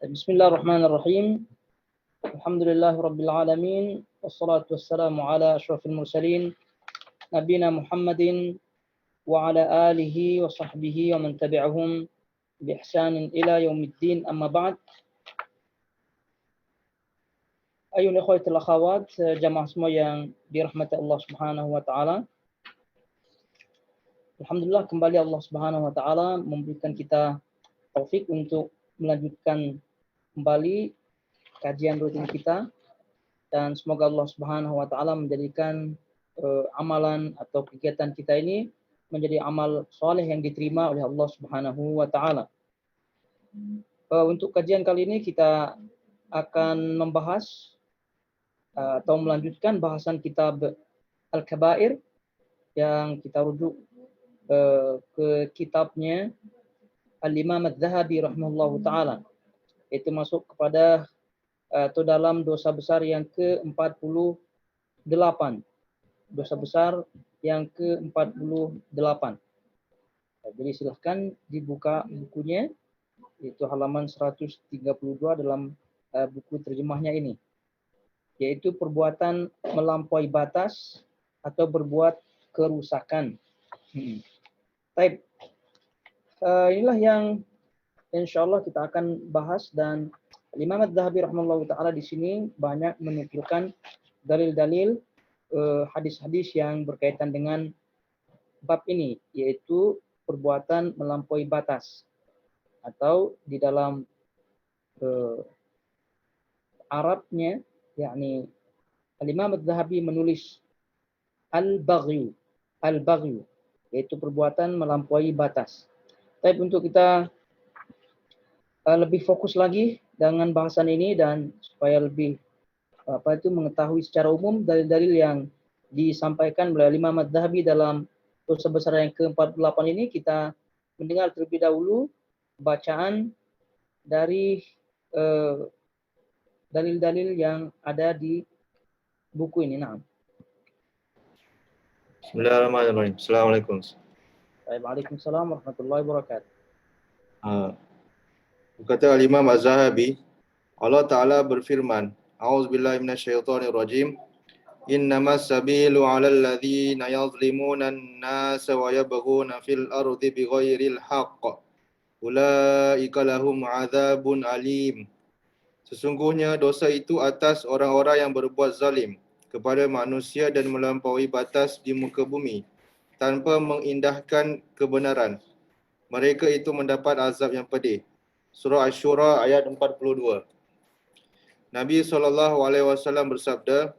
Bismillahirrahmanirrahim. Alhamdulillahirabbil alamin wassalatu wassalamu ala asyrafil mursalin nabiyina Muhammadin wa ala alihi wa sahbihi wa man tabi'ahum bi ihsanin ila yaumiddin, amma ba'd. Ayuhal ikhwatul akhawat, jamaah semua yang dirahmati Allah Subhanahu wa taala. Alhamdulillah, kembali Allah Subhanahu wa taala memberikan kita taufik untuk melanjutkan kembali kajian rutin kita, dan semoga Allah Subhanahu wa taala menjadikan amalan atau kegiatan kita ini menjadi amal soleh yang diterima oleh Allah Subhanahu wa taala. Untuk kajian kali ini kita akan membahas atau melanjutkan bahasan kitab Al-Kabair yang kita rujuk ke kitabnya Al-Imam Adz-Dzahabi rahimahullahu taala. Itu masuk kepada atau dalam dosa besar yang ke-48. Dosa besar yang ke-48. Jadi silahkan dibuka bukunya, yaitu halaman 132 dalam buku terjemahnya ini, yaitu perbuatan melampaui batas atau berbuat kerusakan. Baik. Inilah yang insyaallah kita akan bahas, dan Imam Adz-Dzahabi rahimahullah taala di sini banyak menukilkan dalil-dalil hadis-hadis yang berkaitan dengan bab ini, yaitu perbuatan melampaui batas, atau di dalam Arabnya, yakni Imam Adz-Dzahabi menulis al-baghyu, yaitu perbuatan melampaui batas. Tapi untuk kita lebih fokus lagi dengan bahasan ini, dan supaya lebih mengetahui secara umum dalil-dalil yang disampaikan oleh Imam Adz-Dzahabi dalam dosa besar yang ke-48 ini, kita mendengar terlebih dahulu bacaan dari dalil-dalil yang ada di buku ini. Nah. Bismillahirrahmanirrahim. Assalamualaikum. Waalaikumsalam warahmatullahi wabarakatuh. Kata Al-Imam Az-Zahabi, Allah Ta'ala berfirman, A'udzubillahi minasyaitonirrajim, Innamas sabilu 'alal ladzina yazlimuna an-nasa wa yabghuna fil ardi bighairil haqq. Ulaika lahum 'adzabun alim. Sesungguhnya dosa itu atas orang-orang yang berbuat zalim kepada manusia dan melampaui batas di muka bumi tanpa mengindahkan kebenaran. Mereka itu mendapat azab yang pedih. Surah Asy-Syura ayat 42. Nabi SAW bersabda,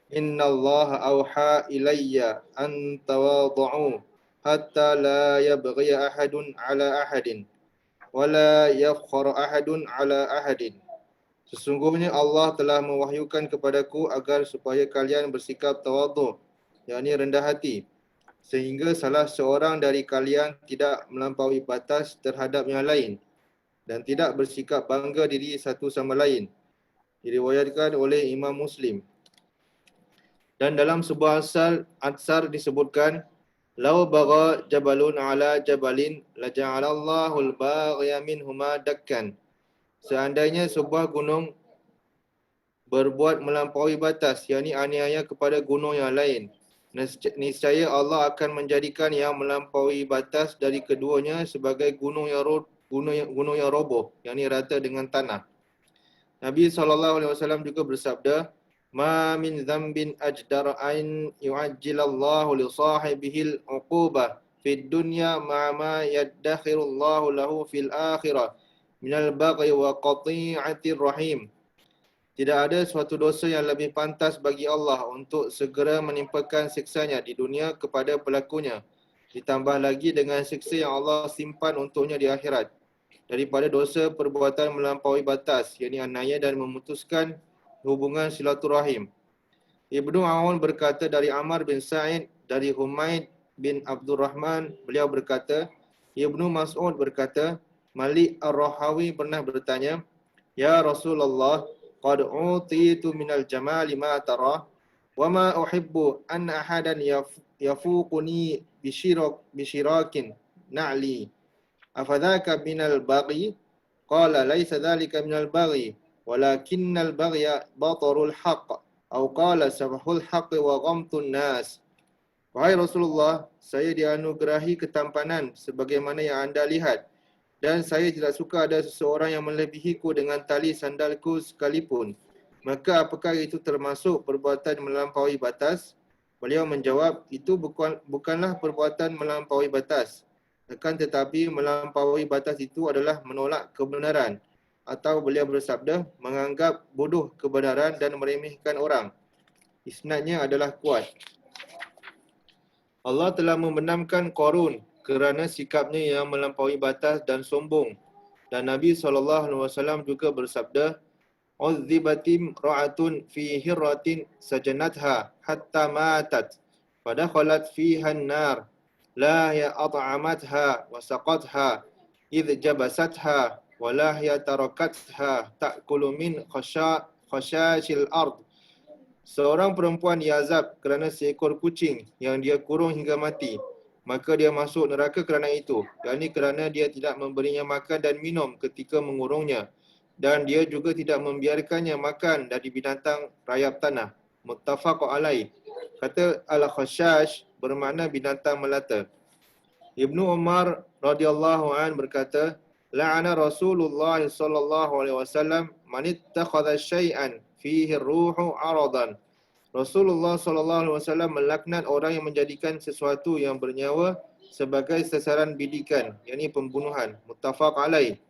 Innallaha awha ilayya an tawadhu'u hatta la yabghiya ahadun ala ahadin wa la yafkhara ahadun ala ahadin. Sesungguhnya Allah telah mewahyukan kepadaku agar supaya kalian bersikap tawadhu', yakni rendah hati, sehingga salah seorang dari kalian tidak melampaui batas terhadap yang lain dan tidak bersikap bangga diri satu sama lain. Diriwayatkan oleh Imam Muslim. Dan dalam sebuah asar disebutkan, Lau bagha jabalun ala jabalin la ja'alallahu al-baghiya minhuma dakkan. Seandainya sebuah gunung berbuat melampaui batas, yakni aniaya kepada gunung yang lain, niscaya Allah akan menjadikan yang melampaui batas dari keduanya sebagai gunung yang roboh, yakni rata dengan tanah. Nabi SAW juga bersabda, Ma min dzambin ajdar an yu'ajjilallahu li sahibihil uqubah fid dunya ma ma yaddakhirullahu lahu fil akhirah minal baghi wa qati'atir rahim. Tidak ada suatu dosa yang lebih pantas bagi Allah untuk segera menimpakan siksanya di dunia kepada pelakunya, ditambah lagi dengan siksa yang Allah simpan untuknya di akhirat, daripada dosa perbuatan melampaui batas, yakni aniaya dan memutuskan hubungan silaturahim. Ibnu Aun berkata dari Ammar bin Sa'id, dari Humaid bin Abdurrahman, beliau berkata, Ibnu Mas'ud berkata, Malik Ar-Rahawi pernah bertanya, Ya Rasulullah, qad utitu minal jamali ma tara, wa ma uhibbu an ahadan yafuquni bishirakin na'li. Afadhaka minal baghi? qala laisa dhalika minal baghi walakinnal baghya batarul haqq atau qala sabahul haqq wa ghamtun nas. Wahai Rasulullah, saya dianugerahi ketampanan sebagaimana yang anda lihat, dan saya tidak suka ada seseorang yang melebihiku dengan tali sandalku sekalipun. Maka apakah itu termasuk perbuatan melampaui batas? Beliau menjawab, itu bukanlah perbuatan melampaui batas. Akan tetapi melampaui batas itu adalah menolak kebenaran. Atau beliau bersabda, menganggap bodoh kebenaran dan meremehkan orang. Isnadnya adalah kuat. Allah telah membenamkan Qarun kerana sikapnya yang melampaui batas dan sombong. Dan Nabi SAW juga bersabda, "Uzzibatim ra'atun fi hirratin sajanatha hatta matat, fadakhalat fiha an-nar, la ya at'amatha wa saqatha, idh jabasatha, wa la ya tarakatha, ta'kulu min khashashil ard." Seorang perempuan diazab kerana seekor kucing yang dia kurung hingga mati. Maka dia masuk neraka kerana itu, yakni kerana dia tidak memberinya makan dan minum ketika mengurungnya. Dan dia juga tidak membiarkannya makan dari binatang rayap tanah. Muttafaq alaih. Kata al-khashash bermakna binatang melata. Ibnu Umar radhiyallahu an berkata, la'ana Rasulullah sallallahu alaihi wasallam man ittakhadha syai'an fihi ruhu aradan. Rasulullah sallallahu alaihi wasallam melaknat orang yang menjadikan sesuatu yang bernyawa sebagai sasaran bidikan, yakni pembunuhan. Muttafaq alaih.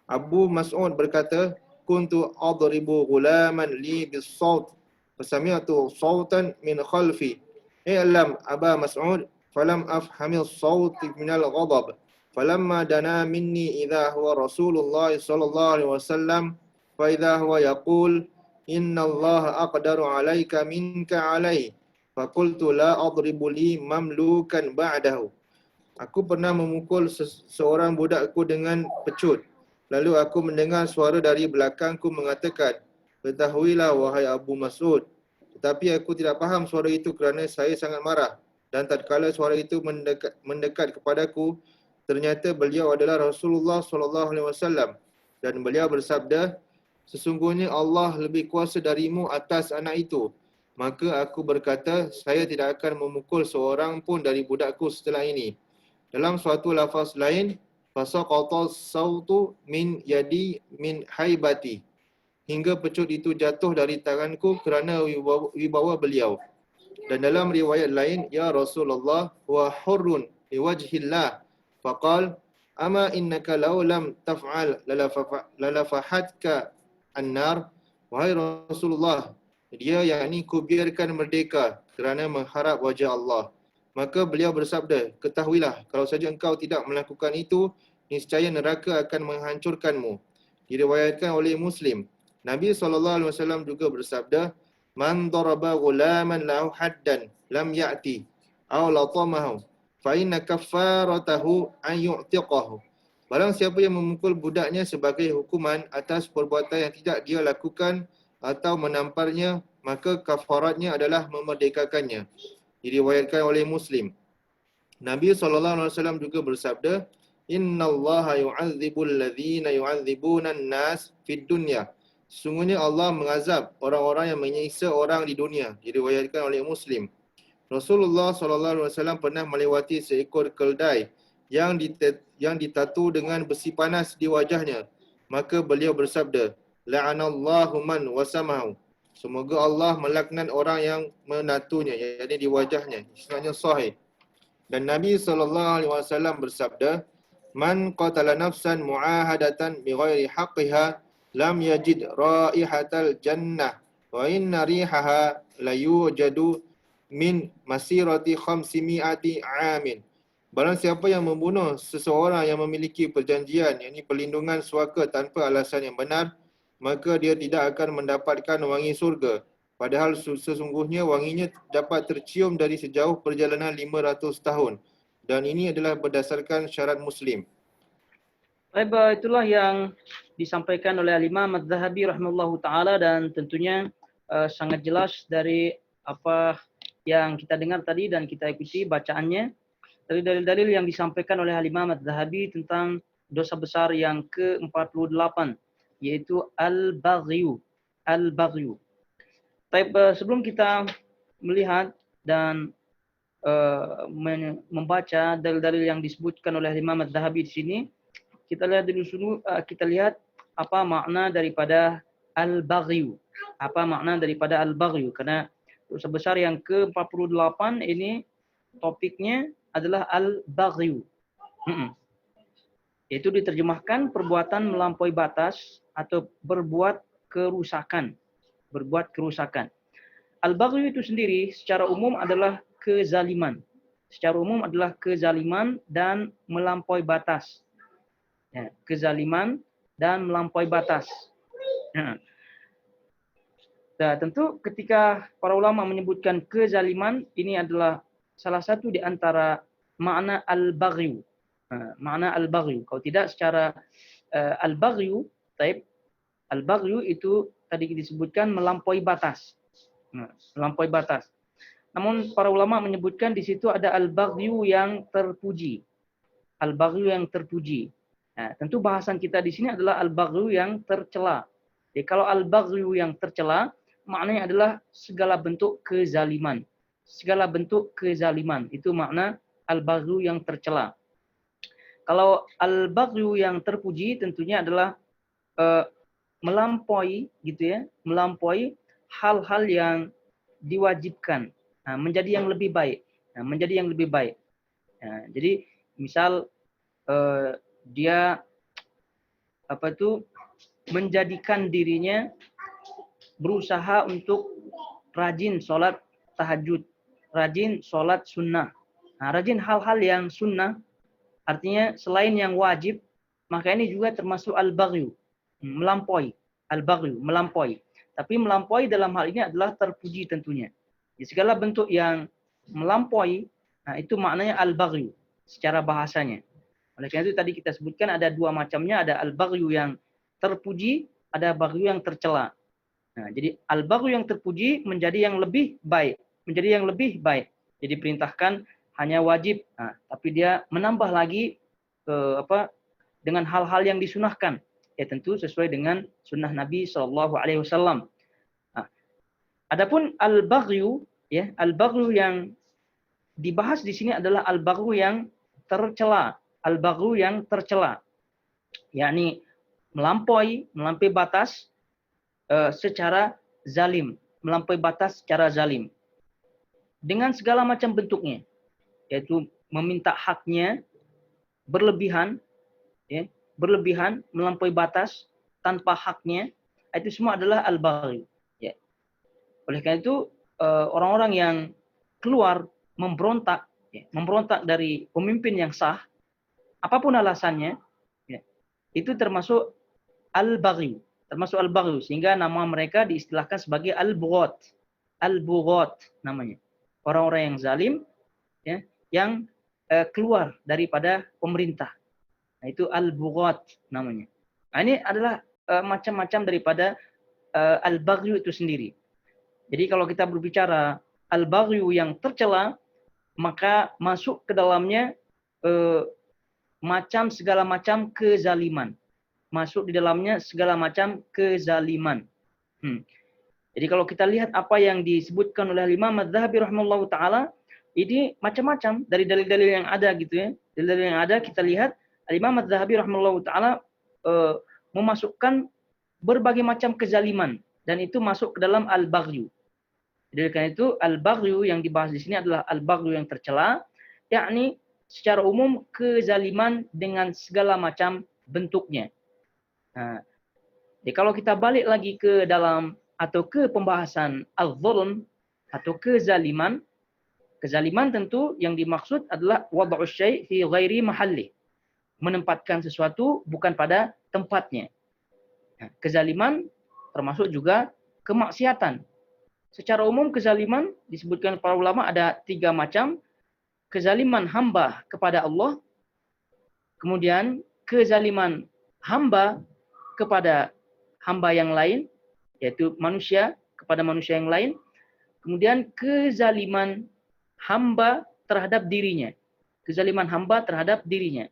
Abu Mas'ud berkata, kuntu adribu ghulaman li bis-sawt fasami'tu sawtan min khalfi. I'lam Aba Mas'ud falam afhamil sawt min al-ghadab. Falamma dana minni idha huwa Rasulullah sallallahu alaihi wasallam fa idha huwa yaqul inna Allah aqdaru alaika minka alai. Faqultu la adribu li mamlukan ba'dahu. Aku pernah memukul seorang budakku dengan pecut. Lalu aku mendengar suara dari belakangku mengatakan, ketahuilah wahai Abu Mas'ud. Tetapi aku tidak faham suara itu kerana saya sangat marah. Dan tatkala suara itu mendekat kepadaku, ternyata beliau adalah Rasulullah SAW. Dan beliau bersabda, sesungguhnya Allah lebih kuasa darimu atas anak itu. Maka aku berkata, saya tidak akan memukul seorang pun dari budakku setelah ini. Dalam suatu lafaz lain, fasaqata sautu min yadi min haibati, hingga pecut itu jatuh dari tanganku kerana wibawa beliau. Dan dalam riwayat lain, ya Rasulullah wa hurrun liwajhillah, faqal ama innaka law lam taf'al lalafahatka an-nar. Wahai Rasulullah, dia yakni ku biarkan merdeka kerana mengharap wajah Allah. Maka beliau bersabda, ketahuilah kalau saja engkau tidak melakukan itu, niscaya neraka akan menghancurkanmu. Diriwayatkan oleh Muslim. Nabi SAW juga bersabda, man daraba ghulaman lahu haddan lam ya'ti aw latamahu fa inna kaffaratahu an yu'tiqahu. Barang siapa yang memukul budaknya sebagai hukuman atas perbuatan yang tidak dia lakukan atau menamparnya, maka kafaratnya adalah memerdekakannya. Diriwayatkan oleh Muslim. Nabi SAW juga bersabda, innallaha yu'adzibul ladzina yu'adzibuna an-nas fid dunya. Sesungguhnya Allah mengazab orang-orang yang menyiksa orang di dunia. Diriwayatkan oleh Muslim. Rasulullah SAW pernah melewati seekor keldai yang ditatu dengan besi panas di wajahnya. Maka beliau bersabda, la'anallahu man wasamahu. Semoga Allah melaknat orang yang menatunya, yakni di wajahnya. Isnadnya sahih. Dan Nabi SAW bersabda, man qatala nafsan mu'ahadatan bighairi haqqiha lam yajid raihatal jannah wa inna rihaha la yujadu min masirati 500 amin. Barang siapa yang membunuh seseorang yang memiliki perjanjian, yakni perlindungan suaka tanpa alasan yang benar, maka dia tidak akan mendapatkan wangi surga. Padahal sesungguhnya wanginya dapat tercium dari sejauh perjalanan 500 tahun. Dan ini adalah berdasarkan syarat Muslim. Baik, itulah yang disampaikan oleh Al-Imam Az-Zahabi rahimahullahu ta'ala, dan tentunya sangat jelas dari apa yang kita dengar tadi dan kita ikuti bacaannya. Dari dalil-dalil yang disampaikan oleh Al-Imam Az-Zahabi tentang dosa besar yang ke-48, yaitu al-baghyu. Al-baghyu. Sebelum kita melihat dan membaca dalil-dalil yang disebutkan oleh Imam Az-Zahabi di sini, kita lihat dulu kita lihat apa makna daripada al-baghyu. Apa makna daripada al-baghyu? Karena dosa besar yang ke-48 ini topiknya adalah al-baghyu. Itu diterjemahkan perbuatan melampaui batas atau berbuat kerusakan. Berbuat kerusakan. Al-baghyu itu sendiri secara umum adalah kezaliman. Secara umum adalah kezaliman dan melampaui batas. Ya, kezaliman dan melampaui batas. Ya. Nah, tentu ketika para ulama menyebutkan kezaliman, ini adalah salah satu di antara makna al-baghyu. Makna al-baghyu. Kalau tidak secara al-baghyu, al-baghyu itu tadi disebutkan melampaui batas. Melampaui batas. Namun para ulama menyebutkan di situ ada al-baghyu yang terpuji. Al-baghyu yang terpuji. Nah, tentu bahasan kita di sini adalah al-baghyu yang tercela. Jadi kalau al-baghyu yang tercela, maknanya adalah segala bentuk kezaliman. Segala bentuk kezaliman. Itu makna al-baghyu yang tercela. Kalau al-baghyu yang terpuji tentunya adalah melampaui gitu ya, melampaui hal-hal yang diwajibkan, menjadi yang lebih baik, menjadi yang lebih baik. Jadi misal dia menjadikan dirinya berusaha untuk rajin sholat tahajud, rajin sholat sunnah, rajin hal-hal yang sunnah, artinya selain yang wajib, maka ini juga termasuk al-baghyu, melampaui, al-baghyu, melampaui. Tapi melampaui dalam hal ini adalah terpuji tentunya. Di segala bentuk yang melampaui, itu maknanya al-baghyu secara bahasanya. Oleh karena itu tadi kita sebutkan ada dua macamnya, ada al-baghyu yang terpuji, ada baghyu yang tercela. Nah, jadi al-baghyu yang terpuji menjadi yang lebih baik, menjadi yang lebih baik. Jadi perintahkan hanya wajib, tapi dia menambah lagi dengan hal-hal yang disunahkan. Ya tentu sesuai dengan sunnah Nabi SAW. Adapun al-baghyu, ya al-baghyu yang dibahas di sini adalah al-baghyu yang tercela, al-baghyu yang tercela, yakni melampaui batas secara zalim, melampaui batas secara zalim dengan segala macam bentuknya, yaitu meminta haknya berlebihan, ya, berlebihan, melampaui batas tanpa haknya, itu semua adalah al-baghyu. Ya. Oleh karena itu orang-orang yang keluar memberontak, ya, memberontak dari pemimpin yang sah, apapun alasannya, ya, itu termasuk al-baghyu, termasuk al-baghyu, sehingga nama mereka diistilahkan sebagai al-bughat, al-bughat namanya, orang-orang yang zalim, ya, yang keluar daripada pemerintah. Nah, itu al-bughat namanya. Nah, ini adalah macam-macam daripada al-baghyu itu sendiri. Jadi kalau kita berbicara al-baghyu yang tercela, maka masuk ke dalamnya segala macam kezaliman. Masuk di dalamnya segala macam kezaliman. Jadi kalau kita lihat apa yang disebutkan oleh Imam Az-Zahabi rahimahullahu taala, ini macam-macam dari dalil-dalil yang ada gitu ya. Dalil-dalil yang ada kita lihat Imam Az-Zahabi rahimahullahu taala memasukkan berbagai macam kezaliman dan itu masuk ke dalam al-baghyu. Jadi karena itu al-baghyu yang dibahas di sini adalah al-baghyu yang tercela, yakni secara umum kezaliman dengan segala macam bentuknya. Nah, jadi kalau kita balik lagi ke dalam atau ke pembahasan al-zulm atau kezaliman, kezaliman tentu yang dimaksud adalah wad'u syai' fi ghairi mahalli, menempatkan sesuatu bukan pada tempatnya. Nah, kezaliman termasuk juga kemaksiatan. Secara umum kezaliman disebutkan para ulama ada 3 macam. Kezaliman hamba kepada Allah, kemudian kezaliman hamba kepada hamba yang lain, yaitu manusia kepada manusia yang lain, kemudian kezaliman hamba terhadap dirinya. Kezaliman hamba terhadap dirinya.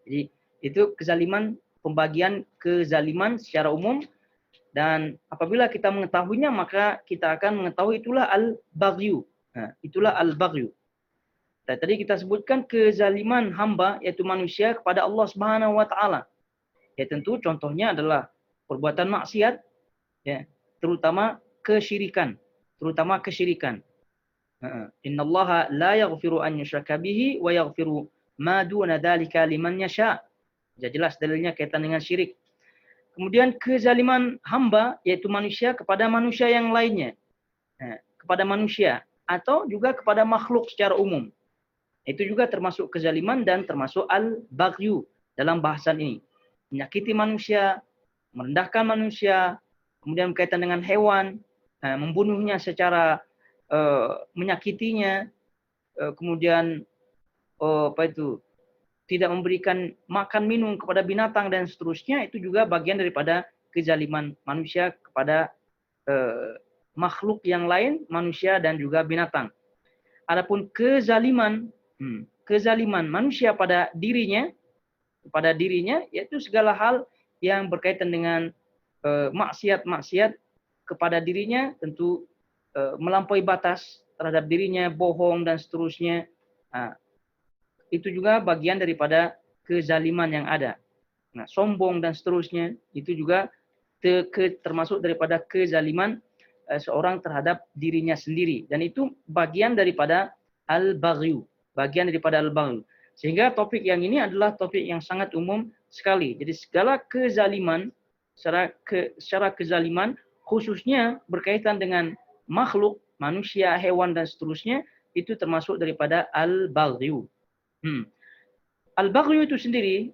Jadi Itu kezaliman, pembagian kezaliman secara umum. Dan apabila kita mengetahuinya, maka kita akan mengetahui itulah al-baghyu. Nah, itulah al-baghyu. Dan tadi kita sebutkan kezaliman hamba, yaitu manusia kepada Allah Subhanahu wa taala. Ya tentu contohnya adalah perbuatan maksiat, ya, terutama kesyirikan. Innallaha la yaghfiru an yushraka bihi wa yaghfiru ma duna dzalika liman yasha. Jelas dalilnya kaitan dengan syirik. Kemudian kezaliman hamba, yaitu manusia kepada manusia yang lainnya. Kepada manusia atau juga kepada makhluk secara umum. Itu juga termasuk kezaliman dan termasuk al-baghyu dalam bahasan ini. Menyakiti manusia, merendahkan manusia, kemudian berkaitan dengan hewan, membunuhnya secara menyakitinya, kemudian tidak memberikan makan minum kepada binatang dan seterusnya, itu juga bagian daripada kezaliman manusia kepada makhluk yang lain, manusia dan juga binatang. Adapun kezaliman manusia pada dirinya, yaitu segala hal yang berkaitan dengan maksiat-maksiat kepada dirinya, tentu melampaui batas terhadap dirinya, bohong dan seterusnya. Itu juga bagian daripada kezaliman yang ada. Nah, sombong dan seterusnya itu juga termasuk daripada kezaliman seorang terhadap dirinya sendiri, dan itu bagian daripada al-baghyu, Sehingga topik yang ini adalah topik yang sangat umum sekali. Jadi segala kezaliman secara kezaliman khususnya berkaitan dengan makhluk, manusia, hewan dan seterusnya, itu termasuk daripada al-baghyu. Al-baghyu itu sendiri,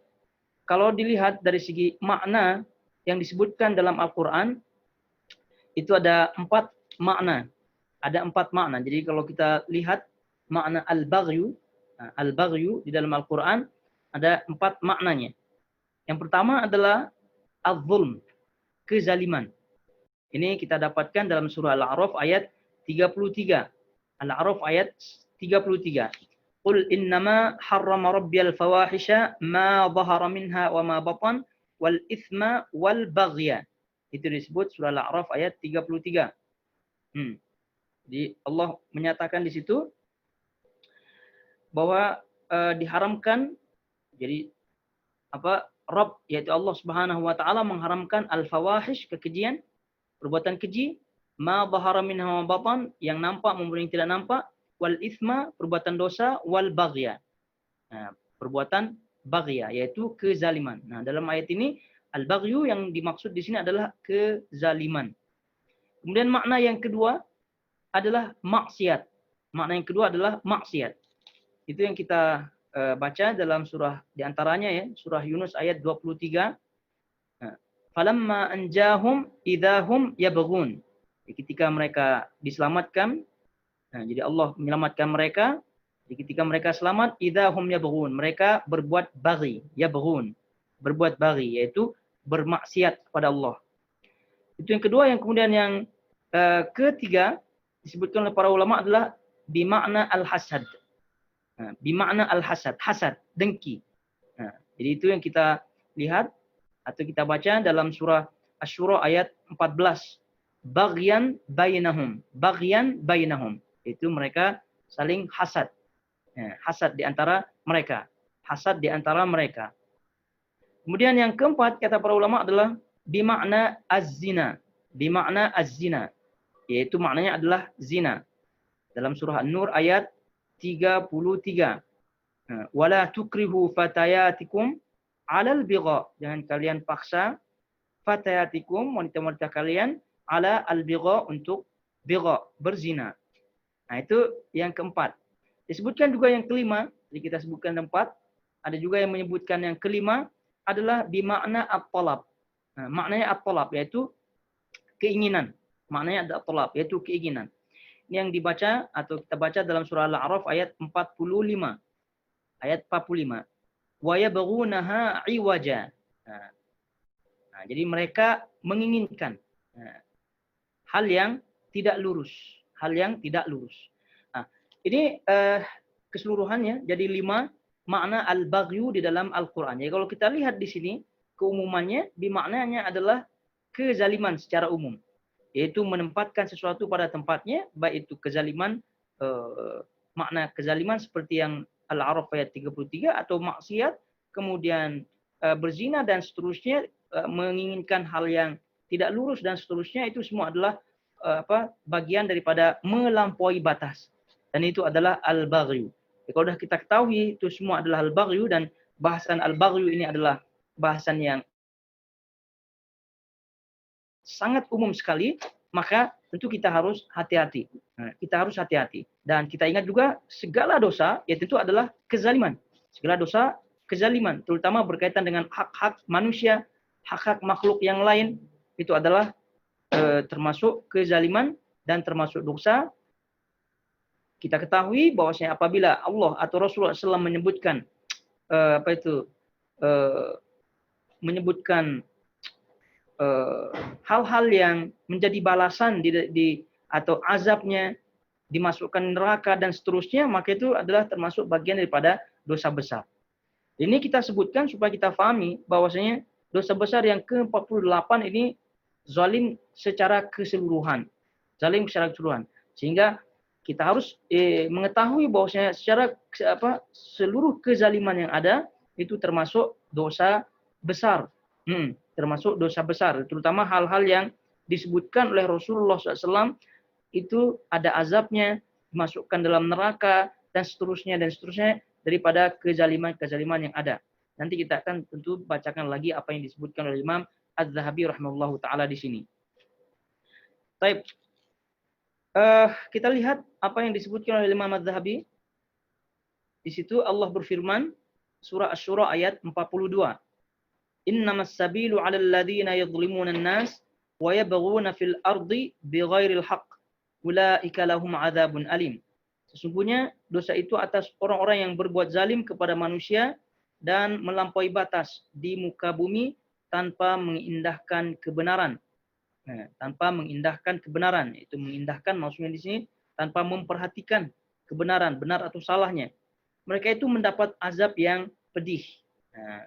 kalau dilihat dari segi makna yang disebutkan dalam Al-Quran, itu ada 4 makna. Jadi kalau kita lihat makna al-baghyu di dalam Al-Quran, ada 4 maknanya. Yang pertama adalah az-zulm, kezaliman. Ini kita dapatkan dalam surah Al-A'raf ayat 33. Al-A'raf ayat 33. Qul innama harrama rabbiyal fawahisha ma dhahara minha wa ma batan wal ithma wal baghya. Itu disebut surah Al-A'raf ayat 33. Jadi Allah menyatakan di situ bahwa diharamkan, jadi Rabb yaitu Allah Subhanahu wa taala mengharamkan al-fawahish, kekejian, perbuatan keji, ma dhahara minha wa batan, yang nampak maupun yang tidak nampak, wal ithma, perbuatan dosa, wal baghya. Perbuatan baghya yaitu kezaliman. Nah, dalam ayat ini al-baghyu yang dimaksud di sini adalah kezaliman. Kemudian makna yang kedua adalah maksiat. Itu yang kita baca dalam surah, di antaranya ya, surah Yunus ayat 23. Falamma anjahum idahum yabghun. Ketika mereka diselamatkan, jadi Allah menyelamatkan mereka. Jadi ketika mereka selamat, idahum yabghun, mereka berbuat baghi, yaitu bermaksiat kepada Allah. Itu yang kedua. Yang kemudian yang ketiga disebutkan oleh para ulama adalah bimakna al-hasad. Hasad, dengki. Jadi itu yang kita lihat atau kita baca dalam surah Asy-Syura ayat 14. Baghyan bainahum. Itu mereka saling hasad. Hasad di antara mereka. Kemudian yang keempat kata para ulama adalah bimakna az-zina. Yaitu maknanya adalah zina. Dalam surah An-Nur ayat 33. Wala tukrihu fatayatikum 'alal bigha. Jangan kalian paksa fatayatikum, wanita-wanita kalian, 'ala al-bigha, untuk bigha, berzina. Nah, itu yang keempat. Disebutkan juga yang kelima, jadi kita sebutkan 4, ada juga yang menyebutkan yang kelima adalah bimakna at-talab. Maknanya at-talab yaitu keinginan. Ini yang dibaca atau kita baca dalam surah Al-A'raf ayat 45. Wa yabghunaha 'iwaja. Jadi mereka menginginkan hal yang tidak lurus. Nah, ini keseluruhannya jadi 5 makna al-baghyu di dalam Al-Qur'an. Jadi kalau kita lihat di sini keumumannya bimaknanya adalah kezaliman secara umum, yaitu menempatkan sesuatu pada tempatnya, baik itu kezaliman makna kezaliman seperti yang Al-A'raf ayat 33 atau maksiat, kemudian berzina dan seterusnya, menginginkan hal yang tidak lurus dan seterusnya, itu semua adalah bagian daripada melampaui batas. Dan itu adalah al-baghyu. Kalau sudah kita ketahui itu semua adalah al-baghyu, dan bahasan al-baghyu ini adalah bahasan yang sangat umum sekali, maka tentu kita harus hati-hati. Kita harus hati-hati. Dan kita ingat juga segala dosa ya tentu adalah kezaliman. Segala dosa kezaliman, terutama berkaitan dengan hak-hak manusia, hak-hak makhluk yang lain, itu adalah termasuk kezaliman dan termasuk dosa. Kita ketahui bahwasanya apabila Allah atau Rasulullah SAW menyebutkan menyebutkan hal-hal yang menjadi balasan atau azabnya, dimasukkan neraka dan seterusnya, maka itu adalah termasuk bagian daripada dosa besar. Ini kita sebutkan supaya kita pahami bahwasanya dosa besar yang ke-48 ini zalim secara keseluruhan. Zalim secara keseluruhan. Sehingga kita harus mengetahui bahwasanya secara seluruh kezaliman yang ada itu termasuk dosa besar. Termasuk dosa besar, terutama hal-hal yang disebutkan oleh Rasulullah SAW itu ada azabnya, dimasukkan dalam neraka dan seterusnya daripada kezaliman-kezaliman yang ada. Nanti kita akan tentu bacakan lagi apa yang disebutkan oleh Imam Az-Zahabi rahimahullahu taala di sini. Baik. Kita lihat apa yang disebutkan oleh Imam Az-Zahabi. Di situ Allah berfirman, surah Asy-Syura ayat 42. Innamas sabilu 'alal ladzina yadhlimuna an-nas wa yabghuna fil ardi bighairil haqq. Ulaika lahum 'adzabun alim. Sesungguhnya dosa itu atas orang-orang yang berbuat zalim kepada manusia dan melampaui batas di muka bumi tanpa mengindahkan kebenaran. Tanpa mengindahkan kebenaran, itu mengindahkan maksudnya di sini tanpa memperhatikan kebenaran, benar atau salahnya. Mereka itu mendapat azab yang pedih.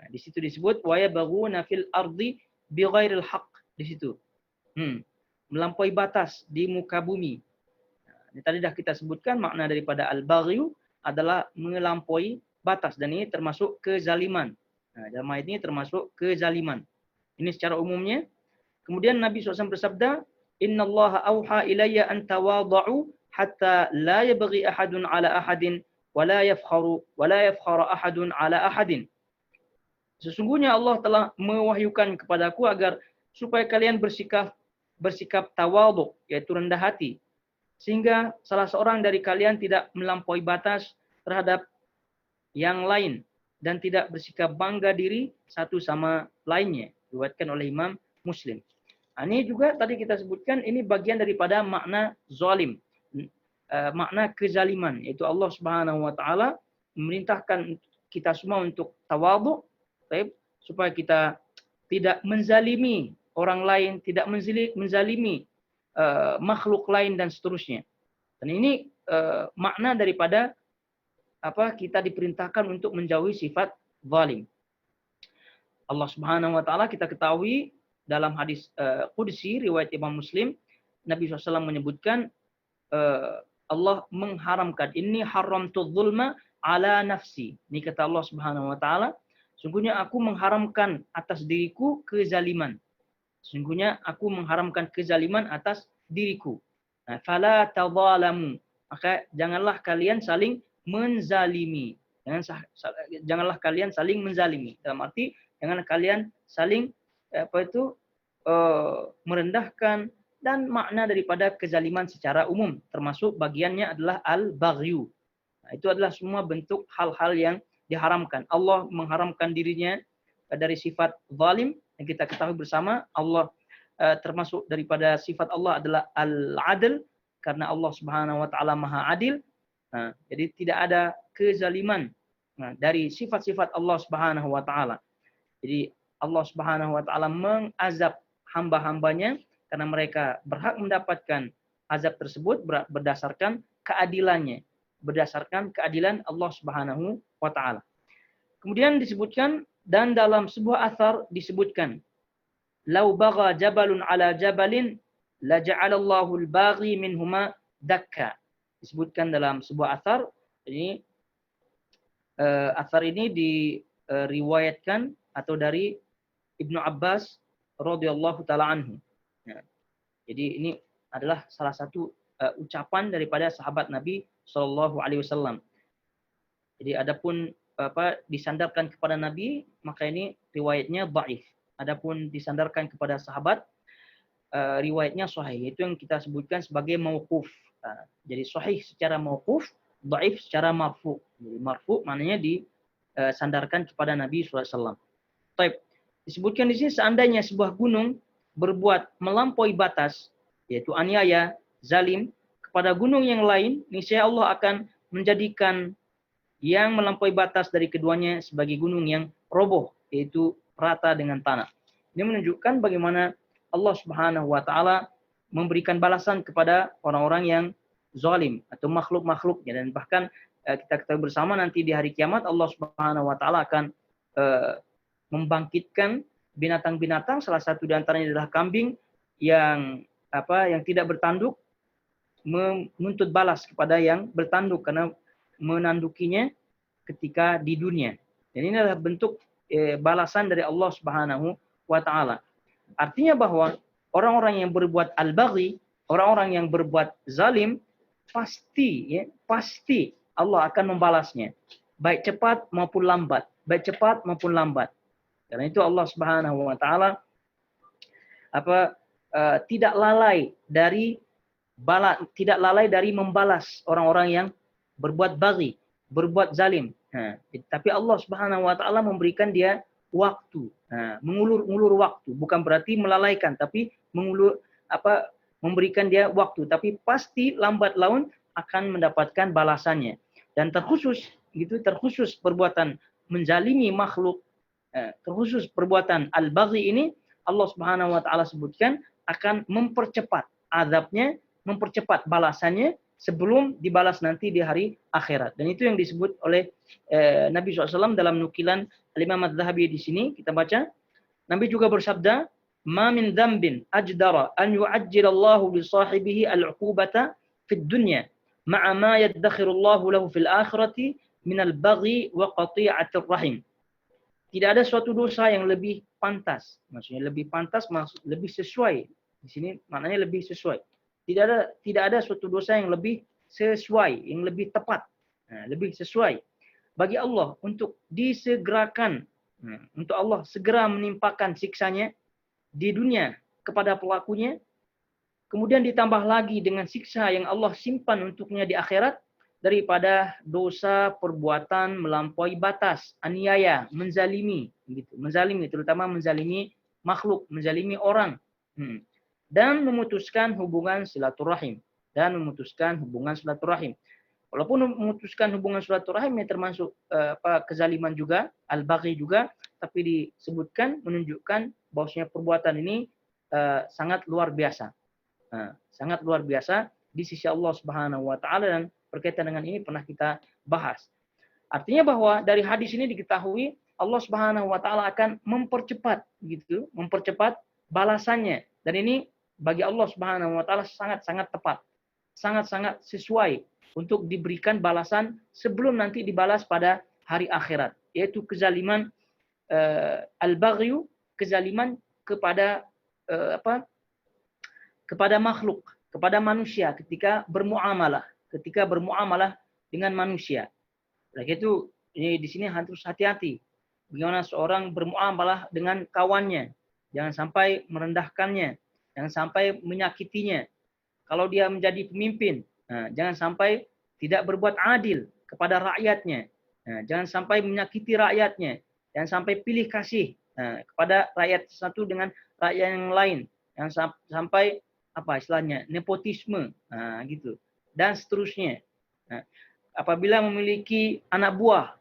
Di situ disebut wa yabghuna fil ardi bighairil haqq, di situ. Melampaui batas di muka bumi. Ini tadi dah kita sebutkan makna daripada al-baghyu adalah melampaui batas, dan ini termasuk kezaliman. Dalam ayat ini termasuk kezaliman. Ini secara umumnya. Kemudian Nabi SAW bersabda, Innallaha auha ilayya an tawadha'u hatta la yabghi ahadun ala ahadin wa la yafkhara ahadun ala ahadin. Sesungguhnya Allah telah mewahyukan kepadaku agar supaya kalian bersikap tawadhu, yaitu rendah hati, sehingga salah seorang dari kalian tidak melampaui batas terhadap yang lain dan tidak bersikap bangga diri satu sama lainnya. Diriwayatkan oleh Imam Muslim. Ini juga tadi kita sebutkan, ini bagian daripada makna zalim, makna kezaliman, yaitu Allah Subhanahu wa taala memerintahkan kita semua untuk tawadhu, supaya kita tidak menzalimi orang lain, tidak menzalimi makhluk lain dan seterusnya. Dan ini makna daripada kita diperintahkan untuk menjauhi sifat zalim. Allah Subhanahu wa taala kita ketahui dalam hadis qudsi riwayat Imam Muslim, Nabi SAW menyebutkan Allah mengharamkan, inni haramtu dzulma ala nafsi. Ini kata Allah Subhanahu wa taala, sungguhnya aku mengharamkan atas diriku kezaliman. Sungguhnya aku mengharamkan kezaliman atas diriku. Fala tadzalamu. Maka janganlah kalian saling menzalimi. Janganlah kalian saling menzalimi. Dalam arti jangan kalian saling merendahkan, dan makna daripada kezaliman secara umum termasuk bagiannya adalah al-baghyu. Itu adalah semua bentuk hal-hal yang diharamkan. Allah mengharamkan dirinya dari sifat zalim, yang kita ketahui bersama Allah termasuk daripada sifat Allah adalah al-adl, karena Allah Subhanahu wa taala Maha Adil. Jadi tidak ada kezaliman dari sifat-sifat Allah Subhanahu wa taala. Jadi Allah Subhanahu wa taala mengazab hamba-hambanya karena mereka berhak mendapatkan azab tersebut berdasarkan keadilannya, berdasarkan keadilan Allah Subhanahu wa taala. Kemudian disebutkan, dan dalam sebuah athar disebutkan, lau bagha jabalun ala jabalin la ja'alallahu al-baghi minhuma dakka. Disebutkan dalam sebuah athar. Ini athar ini diriwayatkan atau dari Ibnu Abbas radhiyallahu taala anhu. Ya. Jadi ini adalah salah satu ucapan daripada sahabat Nabi Shallallahu alaihi wasallam. Jadi adapun disandarkan kepada Nabi, maka ini riwayatnya dhaif. Adapun disandarkan kepada sahabat, riwayatnya sahih. Itu yang kita sebutkan sebagai mauquf. Jadi sahih secara mauquf, dhaif secara marfu. Jadi marfu maknanya disandarkan kepada Nabi SAW. Taib. Disebutkan di sini, seandainya sebuah gunung berbuat melampaui batas, yaitu aniaya, zalim, kepada gunung yang lain, niscaya Allah akan menjadikan yang melampaui batas dari keduanya sebagai gunung yang roboh, yaitu rata dengan tanah. Ini menunjukkan bagaimana Allah Subhanahu wa taala memberikan balasan kepada orang-orang yang zalim atau makhluk-makhluknya, dan bahkan kita ketahui bersama nanti di hari kiamat Allah Subhanahu wa taala akan membangkitkan binatang-binatang, salah satu di antaranya adalah kambing yang tidak bertanduk, menuntut balas kepada yang bertanduk karena menandukinya ketika di dunia. Dan ini adalah bentuk balasan dari Allah Subhanahu wa taala. Artinya bahwa orang-orang yang berbuat al-baghi, orang-orang yang berbuat zalim, pasti Allah akan membalasnya, baik cepat maupun lambat, Karena itu Allah Subhanahu wa taala tidak lalai dari membalas orang-orang yang berbuat baghi, berbuat zalim. Tapi Allah Subhanahu wa taala memberikan dia waktu, mengulur waktu, bukan berarti melalaikan, tapi memberikan dia waktu, tapi pasti lambat laun akan mendapatkan balasannya. Dan terkhusus perbuatan menzalimi makhluk, terkhusus perbuatan al-baghi ini, Allah Subhanahu wa taala sebutkan akan mempercepat azabnya, mempercepat balasannya sebelum dibalas nanti di hari akhirat. Dan itu yang disebut oleh Nabi SAW dalam nukilan Imam Az-Zahabi di sini. Kita baca, Nabi juga bersabda, "Ma min dzambin ajdara an yu'ajjilallahu bi sahibihi al-'uqubata fid dunya ma'a ma yaddakhirullahu lahu fil akhirati min al-baghi wa qati'atir rahim." Tidak ada suatu dosa yang lebih pantas. Maksudnya lebih pantas, lebih sesuai. Di sini maknanya lebih sesuai. Tidak ada suatu dosa yang lebih sesuai, yang lebih tepat, lebih sesuai bagi Allah untuk disegerakan, untuk Allah segera menimpakan siksanya di dunia kepada pelakunya, kemudian ditambah lagi dengan siksa yang Allah simpan untuknya di akhirat daripada dosa perbuatan melampaui batas, aniaya, menzalimi, gitu. Menzalimi, terutama menzalimi makhluk, menzalimi orang. Dan memutuskan hubungan silaturahim. Walaupun memutuskan hubungan silaturahim yang termasuk kezaliman juga, al-baghi juga, tapi disebutkan menunjukkan bahwasanya perbuatan ini sangat luar biasa. Sangat luar biasa di sisi Allah Subhanahu wa taala, dan berkaitan dengan ini pernah kita bahas. Artinya bahwa dari hadis ini diketahui Allah Subhanahu wa taala akan mempercepat balasannya. Dan ini bagi Allah Subhanahu wa taala sangat-sangat tepat, sangat-sangat sesuai untuk diberikan balasan sebelum nanti dibalas pada hari akhirat, yaitu kezaliman al-baghyu, kezaliman kepada kepada makhluk, kepada manusia ketika bermuamalah dengan manusia. Oleh itu ini di sini harus hati-hati bagaimana seorang bermuamalah dengan kawannya, jangan sampai merendahkannya, jangan sampai menyakitinya. Kalau dia menjadi pemimpin, jangan sampai tidak berbuat adil kepada rakyatnya. Jangan sampai menyakiti rakyatnya. Jangan sampai pilih kasih kepada rakyat satu dengan rakyat yang lain. Jangan sampai nepotisme, gitu. Dan seterusnya. Apabila memiliki anak buah,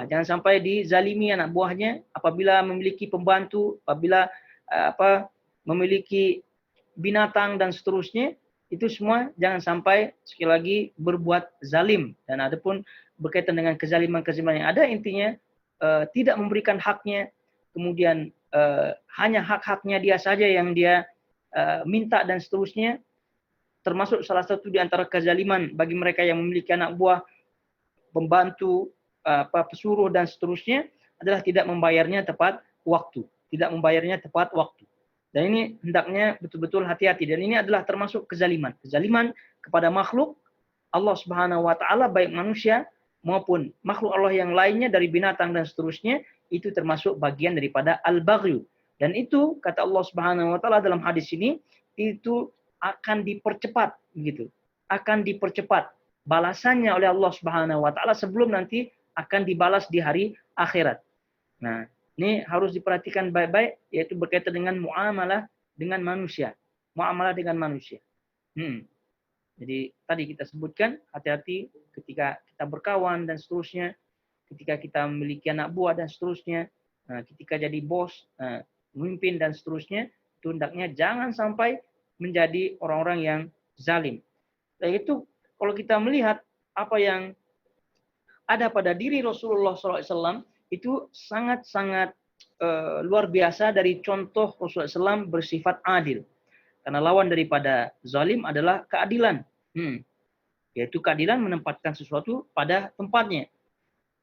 jangan sampai dizalimi anak buahnya. Apabila memiliki pembantu, apabila memiliki binatang dan seterusnya, itu semua jangan sampai sekali lagi berbuat zalim. Dan adapun berkaitan dengan kezaliman yang ada, intinya tidak memberikan haknya, kemudian hanya hak-haknya dia saja yang dia minta dan seterusnya, termasuk salah satu di antara kezaliman bagi mereka yang memiliki anak buah, pembantu, pesuruh dan seterusnya adalah tidak membayarnya tepat waktu, tidak membayarnya tepat waktu. Dan ini hendaknya betul-betul hati-hati, dan ini adalah termasuk kezaliman. Kezaliman kepada makhluk Allah Subhanahu wa taala, baik manusia maupun makhluk Allah yang lainnya dari binatang dan seterusnya, itu termasuk bagian daripada al-baghyu. Dan itu kata Allah Subhanahu wa taala dalam hadis ini, itu akan dipercepat begitu. Akan dipercepat balasannya oleh Allah Subhanahu wa taala sebelum nanti akan dibalas di hari akhirat. Nah, ini harus diperhatikan baik-baik, yaitu berkaitan dengan muamalah dengan manusia. Muamalah dengan manusia. Jadi tadi kita sebutkan, hati-hati ketika kita berkawan dan seterusnya, ketika kita memiliki anak buah dan seterusnya, ketika jadi bos, pemimpin dan seterusnya, itu hendaknya jangan sampai menjadi orang-orang yang zalim. Dan itu kalau kita melihat apa yang ada pada diri Rasulullah SAW, itu sangat-sangat luar biasa dari contoh Rasulullah SAW bersifat adil. Karena lawan daripada zalim adalah keadilan. Yaitu keadilan menempatkan sesuatu pada tempatnya.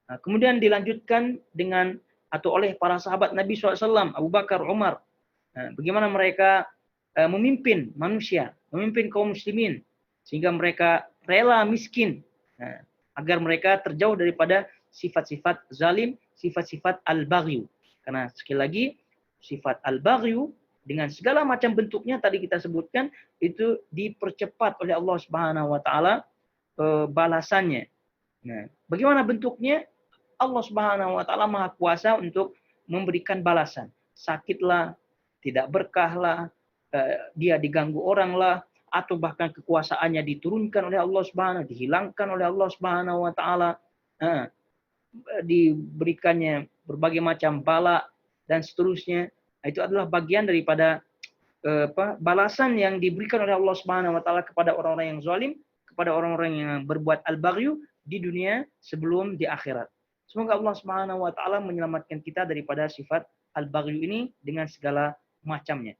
Nah, kemudian dilanjutkan dengan atau oleh para sahabat Nabi SAW, Abu Bakar, Umar. Bagaimana mereka memimpin manusia, memimpin kaum muslimin. Sehingga mereka rela miskin. Agar mereka terjauh daripada sifat-sifat zalim, sifat-sifat al-baghyu. Karena sekali lagi, sifat al-baghyu dengan segala macam bentuknya tadi kita sebutkan, itu dipercepat oleh Allah Subhanahu wa taala balasannya. Nah, bagaimana bentuknya? Allah Subhanahu wa taala Maha Kuasa untuk memberikan balasan. Sakitlah, tidak berkahlah, dia diganggu orang lah, atau bahkan kekuasaannya diturunkan oleh Allah Subhanahu, dihilangkan oleh Allah Subhanahu wa taala, diberikannya berbagai macam bala dan seterusnya. Itu adalah bagian daripada balasan yang diberikan oleh Allah Subhanahu wa taala kepada orang-orang yang zalim, kepada orang-orang yang berbuat al-baghyu di dunia sebelum di akhirat. Semoga Allah Subhanahu wa taala menyelamatkan kita daripada sifat al-baghyu ini dengan segala macamnya.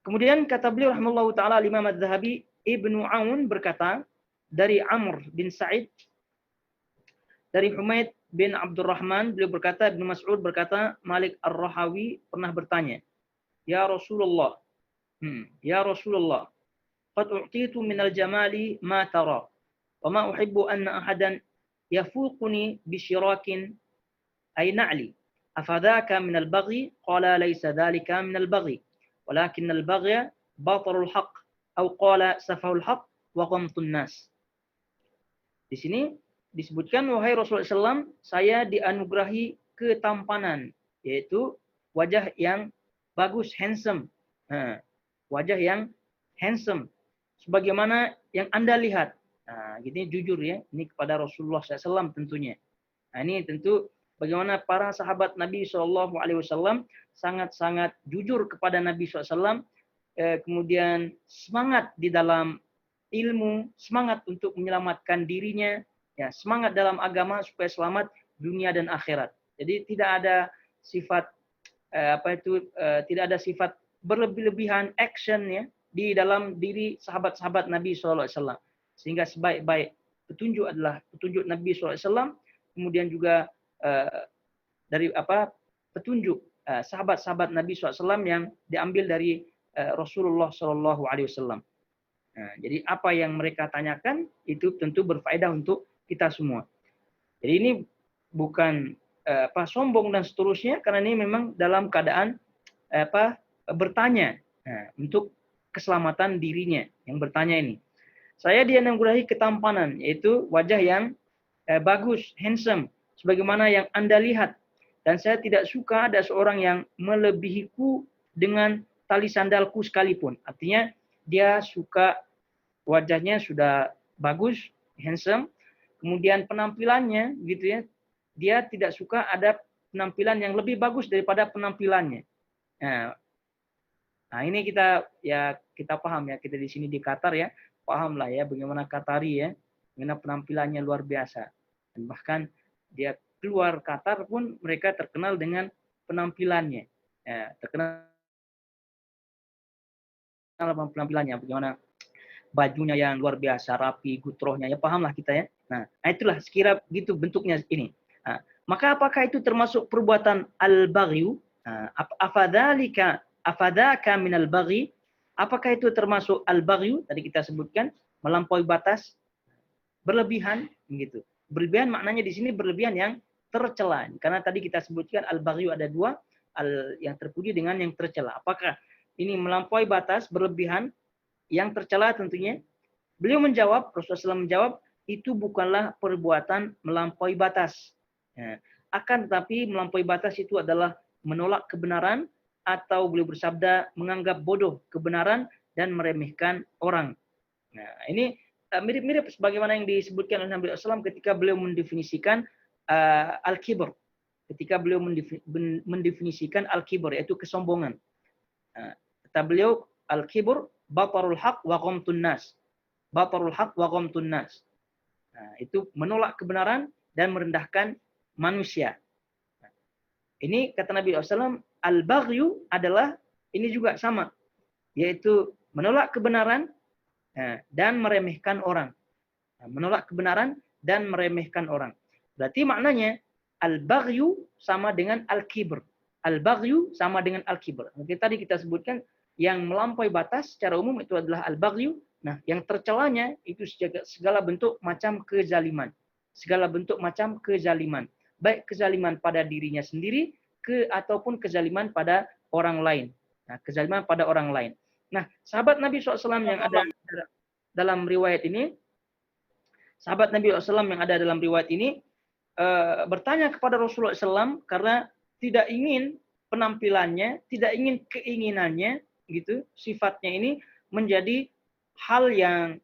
Kemudian kata beliau rahimahullahu taala, Imam Az-Zahabi, Ibnu Aun berkata dari Amr bin Sa'id, dari Humaid bin Abdurrahman, beliau berkata, Ibnu Mas'ud berkata, Malik Ar-Rahawi pernah bertanya, Ya Rasulullah, qad u'titu minal jamali ma tara, wa ma uhibbu anna ahadan yafuquni bisyirakin ay na'li, afadhaka minal baghi? Qala laysa dhalika minal baghi, walakin al-baghya batarul haqq, atau qala safahul haqq wa ghamtun nas. Di sini disebutkan, wahai Rasulullah SAW, saya dianugerahi ketampanan, yaitu wajah yang bagus, handsome. Wajah yang handsome, sebagaimana yang Anda lihat. Gini jujur ya, ini kepada Rasulullah SAW tentunya. Nah, ini tentu bagaimana para sahabat Nabi SAW sangat-sangat jujur kepada Nabi SAW, kemudian semangat di dalam ilmu, semangat untuk menyelamatkan dirinya, ya, semangat dalam agama supaya selamat dunia dan akhirat. Jadi tidak ada sifat tidak ada sifat berlebih-lebihan action ya di dalam diri sahabat-sahabat Nabi SAW. Sehingga sebaik-baik petunjuk adalah petunjuk Nabi SAW. Kemudian juga dari petunjuk sahabat-sahabat Nabi SAW yang diambil dari Rasulullah SAW. Nah, jadi apa yang mereka tanyakan itu tentu berfaedah untuk kita semua. Jadi ini bukan sombong dan seterusnya, karena ini memang dalam keadaan bertanya untuk keselamatan dirinya yang bertanya ini. Saya dianugerahi ketampanan, yaitu wajah yang bagus, handsome, sebagaimana yang Anda lihat. Dan saya tidak suka ada seorang yang melebihiku dengan tali sandalku sekalipun. Artinya dia suka wajahnya sudah bagus, handsome, kemudian penampilannya gitu ya, dia tidak suka ada penampilan yang lebih bagus daripada penampilannya. Nah ini kita paham ya, kita di sini di Qatar ya, paham lah ya bagaimana Qatari ya, bagaimana penampilannya luar biasa, dan bahkan dia keluar Qatar pun mereka terkenal dengan penampilannya. Ya, terkenal penampilannya, bagaimana bajunya yang luar biasa, rapi, gutrohnya, ya pahamlah kita ya. Nah, itulah sekira gitu bentuknya ini. Nah, maka apakah itu termasuk perbuatan al-baghyu? Nah, afadaka min al-baghi? Apakah itu termasuk al-baghyu? Tadi kita sebutkan melampaui batas, berlebihan gitu. Berlebihan maknanya di sini berlebihan yang tercela. Karena tadi kita sebutkan al-baghyu ada dua, yang terpuji dengan yang tercela. Apakah ini melampaui batas, berlebihan, yang tercela tentunya? Beliau menjawab, Rasulullah SAW menjawab, itu bukanlah perbuatan melampaui batas. Ya. Akan tetapi melampaui batas itu adalah menolak kebenaran, atau beliau bersabda menganggap bodoh kebenaran dan meremehkan orang. Nah, ini mirip-mirip sebagaimana yang disebutkan oleh Nabi SAW ketika beliau mendefinisikan al-kibr. Ketika beliau mendefinisikan al-kibr, yaitu kesombongan. Kata beliau, al-kibr batarul haq wa ghamtun nas. Batarul haq wa ghamtun nas. Nah, itu menolak kebenaran dan merendahkan manusia. Nah, ini kata Nabi SAW, al-baghyu adalah ini juga sama, yaitu menolak kebenaran dan meremehkan orang. Nah, menolak kebenaran dan meremehkan orang. Berarti maknanya al-baghyu sama dengan al-kibr. Al-baghyu sama dengan al-kibr. Mungkin tadi kita sebutkan yang melampaui batas secara umum itu adalah al-baghyu. Nah, yang tercelanya itu segala bentuk macam kezaliman. Segala bentuk macam kezaliman. Baik kezaliman pada dirinya sendiri ataupun kezaliman pada orang lain. Nah, kezaliman pada orang lain. Nah, sahabat Nabi SAW yang ada dalam riwayat ini, sahabat Nabi SAW yang ada dalam riwayat ini bertanya kepada Rasulullah SAW karena tidak ingin penampilannya, tidak ingin keinginannya, gitu, sifatnya ini menjadi hal yang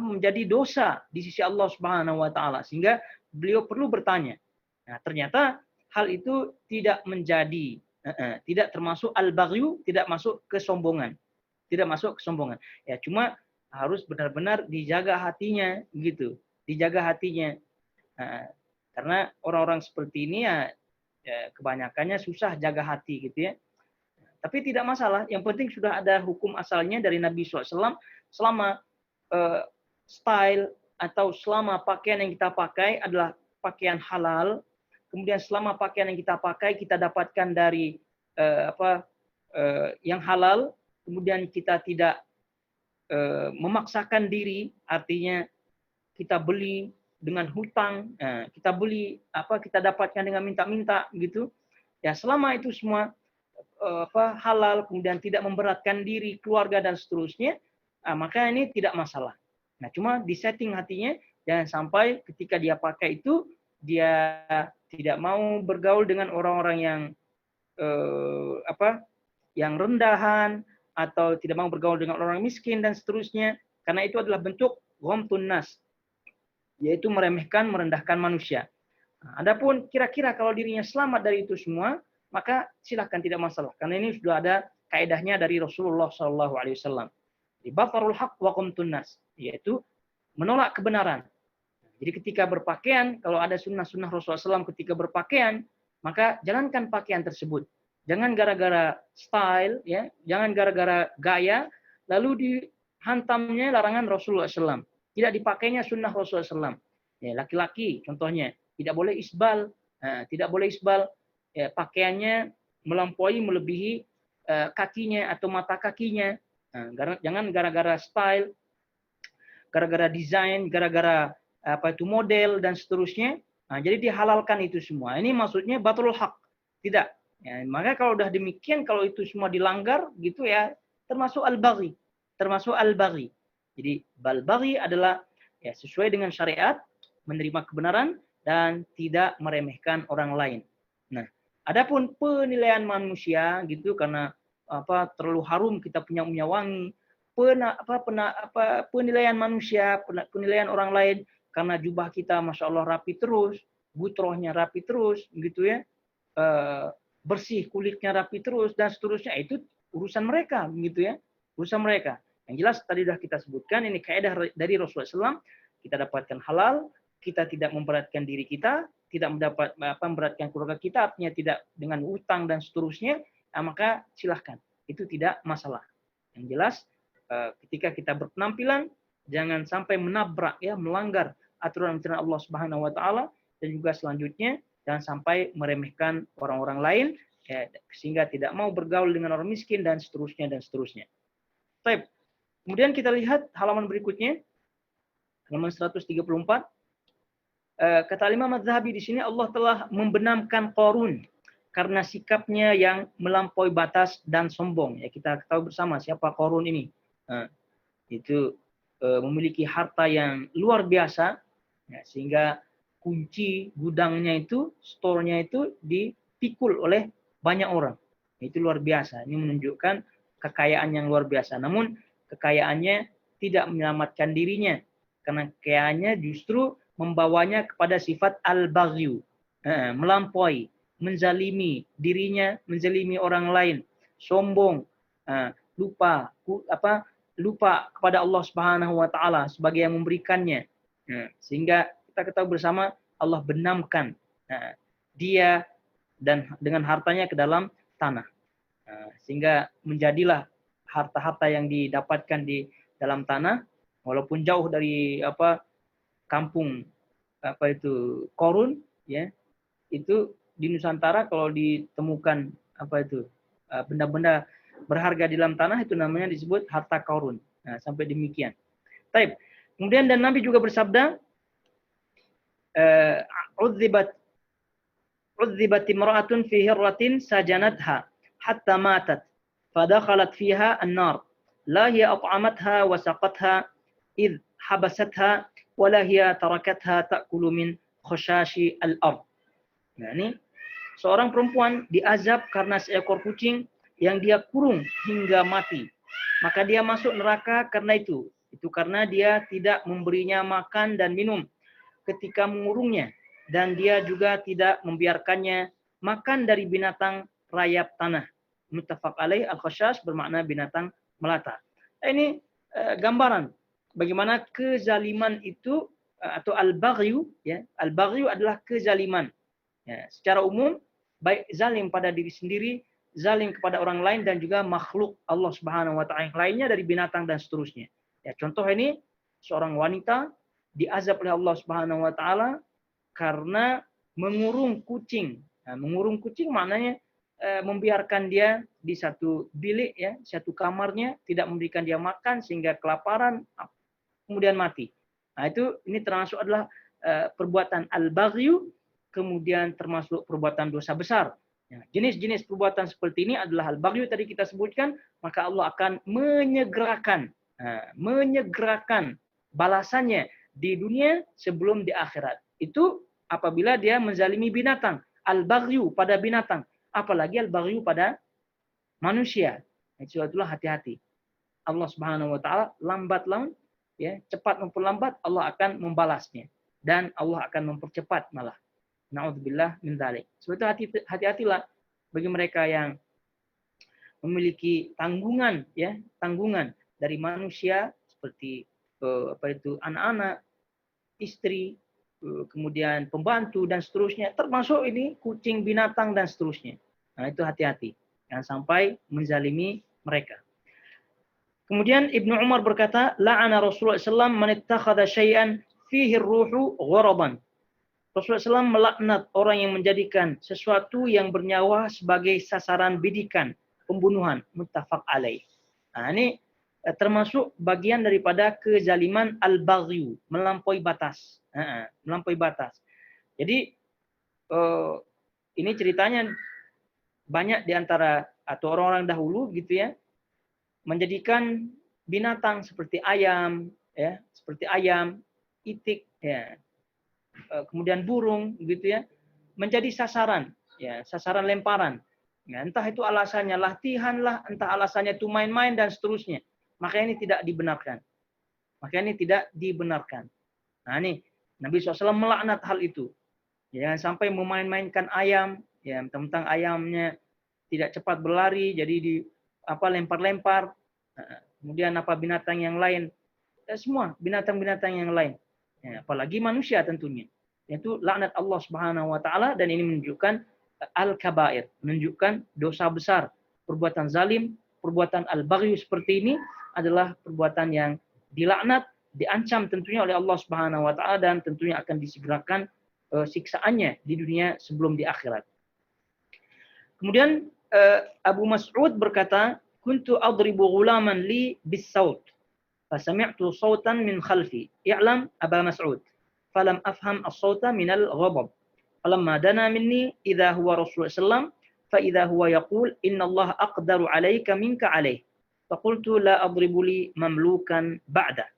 menjadi dosa di sisi Allah Subhanahu wa taala, sehingga beliau perlu bertanya. Nah, ternyata hal itu tidak menjadi tidak termasuk al-baghyu, tidak masuk kesombongan. Tidak masuk kesombongan. Ya, cuma harus benar-benar dijaga hatinya gitu. Dijaga hatinya. Karena orang-orang seperti ini ya kebanyakannya susah jaga hati gitu ya. Tapi tidak masalah, yang penting sudah ada hukum asalnya dari Nabi SAW, selama style atau selama pakaian yang kita pakai adalah pakaian halal, kemudian selama pakaian yang kita pakai kita dapatkan dari yang halal, kemudian kita tidak memaksakan diri, artinya kita beli dengan hutang, kita beli kita dapatkan dengan minta-minta gitu. Ya, selama itu semua halal, kemudian tidak memberatkan diri, keluarga dan seterusnya, maka ini tidak masalah. Nah, cuma disetting hatinya, jangan sampai ketika dia pakai itu dia tidak mau bergaul dengan orang-orang yang yang rendahan, atau tidak mau bergaul dengan orang miskin dan seterusnya, karena itu adalah bentuk ghamtun nas, yaitu meremehkan, merendahkan manusia. Nah, adapun kira-kira kalau dirinya selamat dari itu semua, maka silahkan, tidak masalah. Karena ini sudah ada kaedahnya dari Rasulullah SAW. Di batarul haq wa ghamtun nas, yaitu menolak kebenaran. Jadi ketika berpakaian, kalau ada sunnah-sunnah Rasulullah SAW ketika berpakaian, maka jalankan pakaian tersebut. Jangan gara-gara style, ya, jangan gara-gara gaya, lalu dihantamnya larangan Rasulullah SAW. Tidak dipakainya sunnah Rasulullah SAW. Ya, laki-laki contohnya tidak boleh isbal, tidak boleh isbal. Ya, pakaiannya melampaui, melebihi kakinya atau mata kakinya. Jangan gara-gara style, gara-gara desain, gara-gara model dan seterusnya. Jadi dihalalkan itu semua. Ini maksudnya batul haq. Tidak. Ya, maka kalau udah demikian, kalau itu semua dilanggar gitu ya, termasuk al-baghi. Termasuk al-baghi. Jadi al-baghi adalah ya sesuai dengan syariat, menerima kebenaran dan tidak meremehkan orang lain. Nah, adapun penilaian manusia gitu, karena terlalu harum kita punya minyak wangi, penilaian manusia, penilaian orang lain karena jubah kita masya Allah rapi terus, gutrohnya rapi terus, gitu ya, bersih kulitnya rapi terus dan seterusnya, itu urusan mereka, gitu ya, urusan mereka. Yang jelas tadi sudah kita sebutkan, ini kaidah dari Rasulullah SAW, kita dapatkan halal, kita tidak memberatkan diri kita, tidak memberatkan keluarga kita, artinya tidak dengan utang dan seterusnya, maka silahkan. Itu tidak masalah. Yang jelas ketika kita berpenampilan jangan sampai menabrak ya, melanggar aturan-aturan Allah Subhanahu wa taala, dan juga selanjutnya jangan sampai meremehkan orang-orang lain ya, sehingga tidak mau bergaul dengan orang miskin dan seterusnya dan seterusnya. Baik. Kemudian kita lihat halaman berikutnya, halaman 134. Kata Imam Az-Zahabi di sini, Allah telah membenamkan Qarun karena sikapnya yang melampaui batas dan sombong. Ya, kita tahu bersama siapa Qarun ini. Itu memiliki harta yang luar biasa, ya, sehingga kunci gudangnya itu, store-nya itu dipikul oleh banyak orang. Itu luar biasa. Ini menunjukkan kekayaan yang luar biasa. Namun kekayaannya tidak menyelamatkan dirinya, karena kekayaannya justru membawanya kepada sifat al-baghyu, melampaui, menzalimi dirinya, menzalimi orang lain, sombong, lupa kepada Allah Subhanahu wa taala sebagai yang memberikannya. Sehingga kita ketahui bersama Allah benamkan dia dan dengan hartanya ke dalam tanah. Sehingga menjadilah harta-harta yang didapatkan di dalam tanah, walaupun jauh dari kampung Qarun, ya, itu di Nusantara kalau ditemukan benda-benda berharga di dalam tanah, itu namanya disebut harta Qarun. Nah, sampai demikian. Taib. Kemudian dan Nabi juga bersabda, "Udzibat imra'atun fi hirratin sajanatha hatta matat, fadakhalat fiha an-nar, la hiya at'amatha wa saqatha id habasatha wala hiya tarakatha ta'kulu min khashashi al-ard." Nah, ini seorang perempuan diazab karena seekor kucing yang dia kurung hingga mati. Maka dia masuk neraka karena itu. Itu karena dia tidak memberinya makan dan minum ketika mengurungnya, dan dia juga tidak membiarkannya makan dari binatang rayap tanah. Muttafaq alaih. Al-khashash bermakna binatang melata. Ini gambaran bagaimana kezaliman itu atau al-baghyu, ya. Al-baghyu adalah kezaliman. Ya, secara umum baik zalim pada diri sendiri, zalim kepada orang lain, dan juga makhluk Allah Subhanahu wa taala yang lainnya dari binatang dan seterusnya. Ya, contoh ini seorang wanita diazab oleh Allah Subhanahu wa taala karena mengurung kucing. Nah, mengurung kucing maknanya membiarkan dia di satu bilik, ya, satu kamarnya, tidak memberikan dia makan sehingga kelaparan, kemudian mati. Nah, ini termasuk adalah perbuatan al-baghyu, kemudian termasuk perbuatan dosa besar. Ya, jenis-jenis perbuatan seperti ini adalah al-baghyu tadi kita sebutkan, maka Allah akan menyegerakan balasannya di dunia sebelum di akhirat. Itu apabila dia menzalimi binatang, al-baghyu pada binatang, apalagi al-baghyu pada manusia. Itulah hati-hati. Allah Subhanahu wa taala lambat laun, ya, cepat maupun lambat Allah akan membalasnya, dan Allah akan mempercepat malah. Na'udzubillah min dzalik. Sebab itu hati-hatilah bagi mereka yang memiliki tanggungan, ya, tanggungan dari manusia seperti anak-anak, istri, kemudian pembantu dan seterusnya, termasuk ini kucing, binatang dan seterusnya. Nah, itu hati-hati, jangan sampai menzalimi mereka. Kemudian Ibnu Umar berkata, la'ana Rasulullah SAW man ittakhadha syai'an fihi ar-ruhu gharaban. Rasulullah SAW melaknat orang yang menjadikan sesuatu yang bernyawa sebagai sasaran bidikan, pembunuhan. Muttafaq alaih. Nah, ini termasuk bagian daripada kezaliman al-baghyu, melampaui batas. Melampaui batas. Jadi ini ceritanya banyak diantara atau orang-orang dahulu gitu ya, menjadikan binatang seperti ayam, ya, seperti ayam, itik, ya, kemudian burung gitu ya, menjadi sasaran, ya, sasaran lemparan. Ya, entah itu alasannya latihan lah, entah alasannya itu main-main dan seterusnya. Maka ini tidak dibenarkan. Nah, ini Nabi SAW melaknat hal itu. Jangan sampai memain-mainkan ayam, ya, tentang ayamnya tidak cepat berlari, jadi lempar-lempar. Kemudian binatang yang lain, semua binatang-binatang yang lain. Ya, apalagi manusia tentunya. yaitu laknat Allah Subhanahu wa taala, dan ini menunjukkan al-kabair, menunjukkan dosa besar. Perbuatan zalim, perbuatan al-baghy seperti ini adalah perbuatan yang dilaknat, diancam tentunya oleh Allah Subhanahu wa taala, dan tentunya akan disegerakan siksaannya di dunia sebelum di akhirat. Kemudian Abu Mas'ud berkata, "Kuntu adribu ghulaman li bis-saut, fasami'tu sautan min khalfi, i'lam Aba Mas'ud, falam afham as-sauta min al-ghadab. Falamma dana minni idza huwa Rasulullah sallam, fa idza huwa yaqul inna Allah aqdaru 'alaika minka 'alayh. Faqultu la adribu li mamlukan ba'da."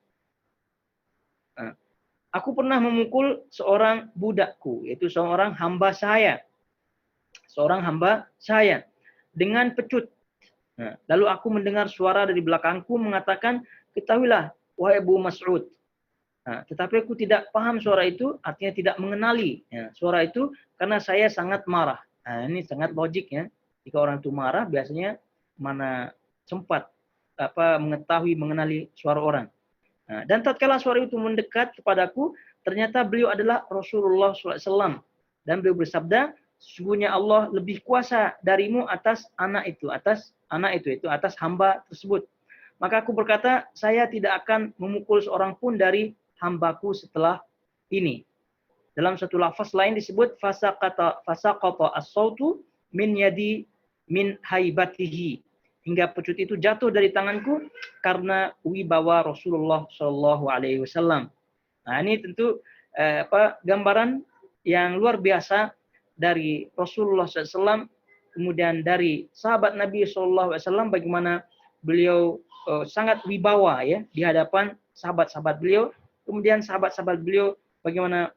Aku pernah memukul seorang budakku, yaitu seorang hamba saya. Seorang hamba saya dengan pecut. Lalu aku mendengar suara dari belakangku mengatakan, "Ketahuilah, wahai Abu Mas'ud." Tetapi aku tidak paham suara itu, artinya tidak mengenali suara itu, karena saya sangat marah. Ini sangat logik ya. Jika orang itu marah, biasanya mana sempat mengetahui, mengenali suara orang. Dan tatkala suara itu mendekat kepadaku, ternyata beliau adalah Rasulullah SAW. Dan beliau bersabda, "Sesungguhnya Allah lebih kuasa darimu atas anak itu, atas hamba tersebut." Maka aku berkata, saya tidak akan memukul seorang pun dari hambaku setelah ini. Dalam satu lafaz lain disebut, fasaqata as-sautu min yadi min haibatihi. Hingga pecut itu jatuh dari tanganku karena wibawa Rasulullah Shallallahu Alaihi Wasallam. Ini tentu gambaran yang luar biasa dari Rasulullah SAW, kemudian dari sahabat Nabi SAW, bagaimana beliau sangat wibawa ya di hadapan sahabat-sahabat beliau, kemudian sahabat-sahabat beliau bagaimana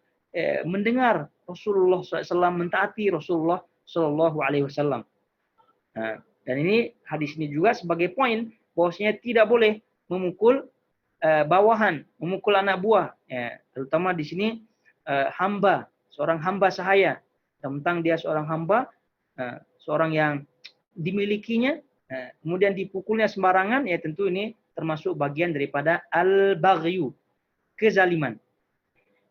mendengar Rasulullah SAW, mentaati Rasulullah SAW. Dan ini hadis ini juga sebagai poin bahwasanya tidak boleh memukul bawahan, memukul anak buah, terutama di sini hamba, seorang hamba sahaya. Tentang dia seorang hamba, seorang yang dimilikinya, kemudian dipukulnya sembarangan, ya tentu ini termasuk bagian daripada al-baghyu, kezaliman.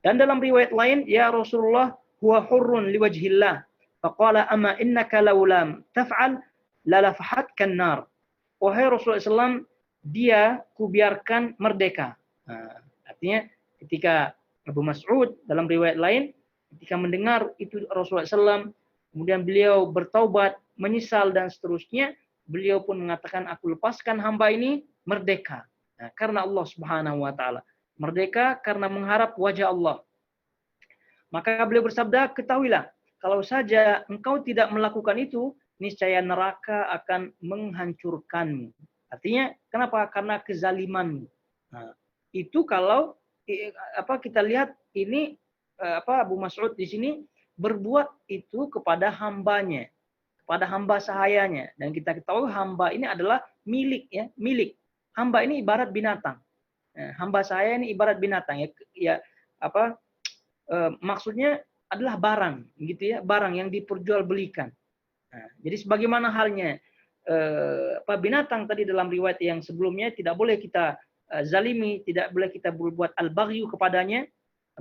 Dan dalam riwayat lain, ya Rasulullah, huwa hurrun liwajhillah, faqala amma innaka laulam taf'al lalafahatkan nar. Wahai Rasulullah SAW, dia kubiarkan merdeka. Artinya ketika Abu Mas'ud dalam riwayat lain, ketika mendengar itu Rasulullah SAW, kemudian beliau bertaubat, menyesal dan seterusnya, beliau pun mengatakan, aku lepaskan hamba ini merdeka. Karena Allah Subhanahu wa taala. Merdeka karena mengharap wajah Allah. Maka beliau bersabda, ketahuilah, kalau saja engkau tidak melakukan itu, niscaya neraka akan menghancurkanmu. Artinya, kenapa? Karena kezalimanmu. Itu kalau kita lihat ini Abu Mas'ud di sini berbuat itu kepada hambanya, kepada hamba sahayanya, dan kita ketahui hamba ini adalah milik ya, milik. Hamba ini ibarat binatang. Hamba sahaya ini ibarat binatang maksudnya adalah barang, gitu ya, barang yang diperjualbelikan. Jadi sebagaimana halnya binatang tadi dalam riwayat yang sebelumnya, tidak boleh kita zalimi, tidak boleh kita berbuat al-baghyu kepadanya,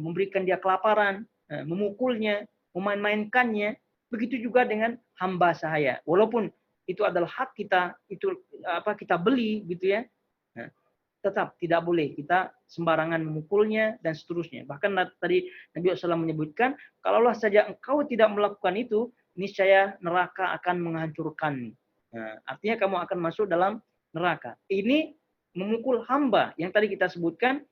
memberikan dia kelaparan, memukulnya, memain-mainkannya. Begitu juga dengan hamba sahaya. Walaupun itu adalah hak kita, itu kita beli gitu ya. Tetap tidak boleh kita sembarangan memukulnya dan seterusnya. Bahkan tadi Nabi SAW menyebutkan, kalaulah saja engkau tidak melakukan itu, niscaya neraka akan menghancurkanmu. Artinya kamu akan masuk dalam neraka. Ini memukul hamba yang tadi kita sebutkan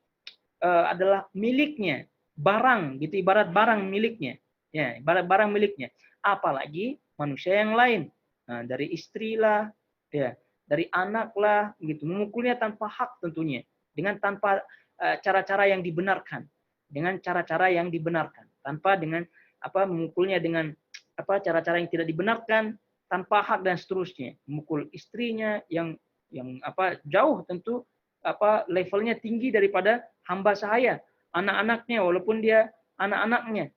adalah miliknya, barang gitu, ibarat barang miliknya. Ya, ibarat barang miliknya. Apalagi manusia yang lain. Dari istri lah, ya, dari anak lah, gitu. Memukulnya tanpa hak tentunya, dengan tanpa cara-cara yang dibenarkan, dengan cara-cara yang dibenarkan, tanpa dengan memukulnya dengan cara-cara yang tidak dibenarkan, tanpa hak dan seterusnya. Memukul istrinya yang jauh tentu levelnya tinggi daripada hamba sahaya, anak-anaknya walaupun dia anak-anaknya,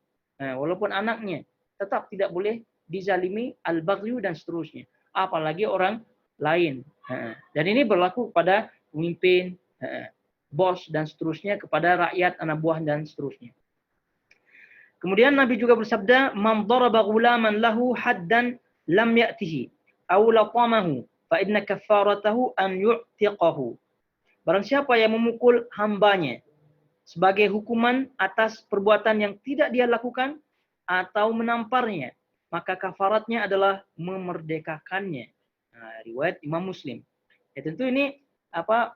walaupun anaknya, tetap tidak boleh dizalimi, al-baghyu dan seterusnya. Apalagi orang lain. Dan ini berlaku kepada pemimpin, bos dan seterusnya, kepada rakyat, anak buah dan seterusnya. Kemudian Nabi juga bersabda, "Man daraba ghulaman lahu haddan lam ya'tihi aw latamahu fa inna kaffaratahu an yu'tiqahu." Barang siapa yang memukul hambanya sebagai hukuman atas perbuatan yang tidak dia lakukan atau menamparnya, maka kafaratnya adalah memerdekakannya. Nah, riwayat Imam Muslim. Ya, tentu ini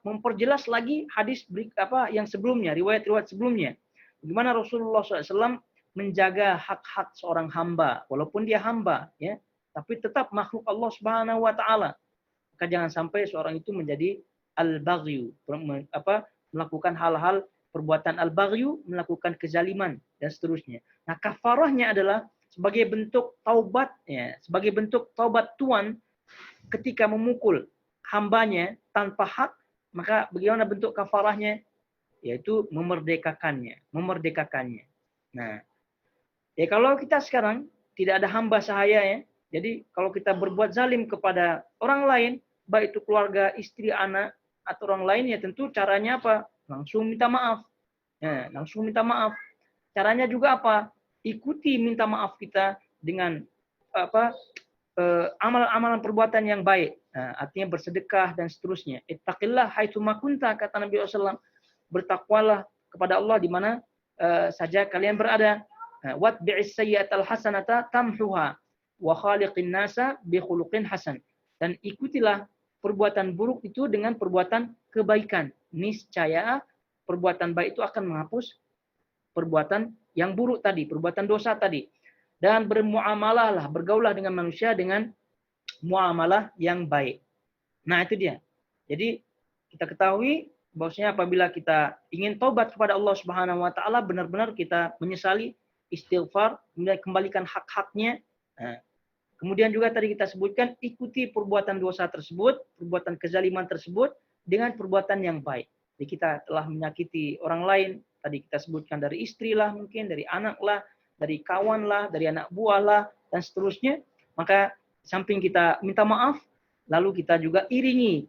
memperjelas lagi hadis yang sebelumnya, riwayat-riwayat sebelumnya. Bagaimana Rasulullah SAW menjaga hak-hak seorang hamba, walaupun dia hamba, ya, tapi tetap makhluk Allah Subhanahu Wa Taala. Maka jangan sampai seorang itu menjadi al-baghyu, melakukan hal-hal perbuatan al-baghyu, melakukan kezaliman dan seterusnya. Nah, kafarahnya adalah sebagai bentuk taubat, ya, sebagai bentuk taubat Tuhan ketika memukul hambanya tanpa hak, maka bagaimana bentuk kafarahnya? Yaitu memerdekakannya. Nah, ya kalau kita sekarang tidak ada hamba sahaya, ya, jadi kalau kita berbuat zalim kepada orang lain, baik itu keluarga, istri, anak, atau orang lain, ya tentu caranya apa? Langsung minta maaf. Ya, langsung minta maaf. Caranya juga apa? Ikuti minta maaf kita dengan amalan-amalan perbuatan yang baik. Nah, artinya bersedekah dan seterusnya. Ittaqillah haitsu ma kunta, kata Nabi SAW. Bertakwalah kepada Allah di mana saja kalian berada. Watbi'is sayyi'atal hasanata tamhuha wa khaliqin nasa bi khuluqin hasan. Dan ikutilah perbuatan buruk itu dengan perbuatan kebaikan. Niscaya perbuatan baik itu akan menghapus perbuatan yang buruk tadi, perbuatan dosa tadi. Dan bermuamalahlah, bergaulah dengan manusia dengan muamalah yang baik. Nah, itu dia. Jadi kita ketahui bahwasanya apabila kita ingin taubat kepada Allah Subhanahu Wa Taala, benar-benar kita menyesali, istighfar, kemudian kembalikan hak-haknya. Nah, kemudian juga tadi kita sebutkan, ikuti perbuatan dosa tersebut, perbuatan kezaliman tersebut dengan perbuatan yang baik. Jadi kita telah menyakiti orang lain, tadi kita sebutkan dari istri lah, mungkin dari anak lah, dari kawan lah, dari anak buah lah, dan seterusnya. Maka samping kita minta maaf, lalu kita juga iringi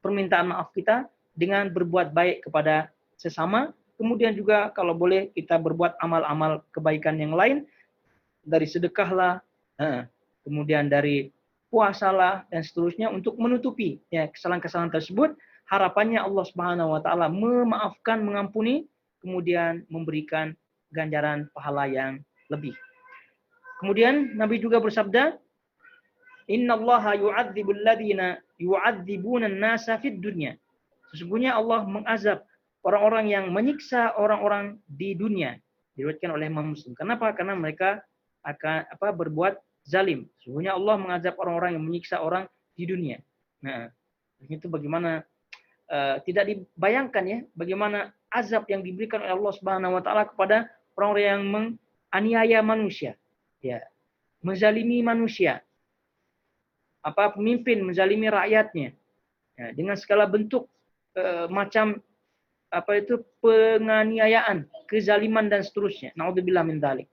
permintaan maaf kita dengan berbuat baik kepada sesama. Kemudian juga kalau boleh kita berbuat amal-amal kebaikan yang lain, dari sedekah lah, kemudian dari puasa lah, dan seterusnya untuk menutupi ya kesalahan-kesalahan tersebut. Harapannya Allah Subhanahu Wa Taala memaafkan, mengampuni, kemudian memberikan ganjaran pahala yang lebih. Kemudian Nabi juga bersabda, "Innallaha yu'adzibul ladzina yu'adzibuna an-nasa fid dunya." Sesungguhnya Allah mengazab orang-orang yang menyiksa orang-orang di dunia. Diriwayatkan oleh Imam Muslim. Kenapa? Karena mereka akan berbuat zalim. Sesungguhnya Allah mengazab orang-orang yang menyiksa orang di dunia. Nah, itu bagaimana tidak dibayangkan ya, bagaimana azab yang diberikan oleh Allah Subhanahu Wa Taala kepada orang-orang yang menganiaya manusia, ya, menzalimi manusia, pemimpin menzalimi rakyatnya, ya, dengan segala bentuk macam penganiayaan, kezaliman dan seterusnya. Naudzubillah min dzalik.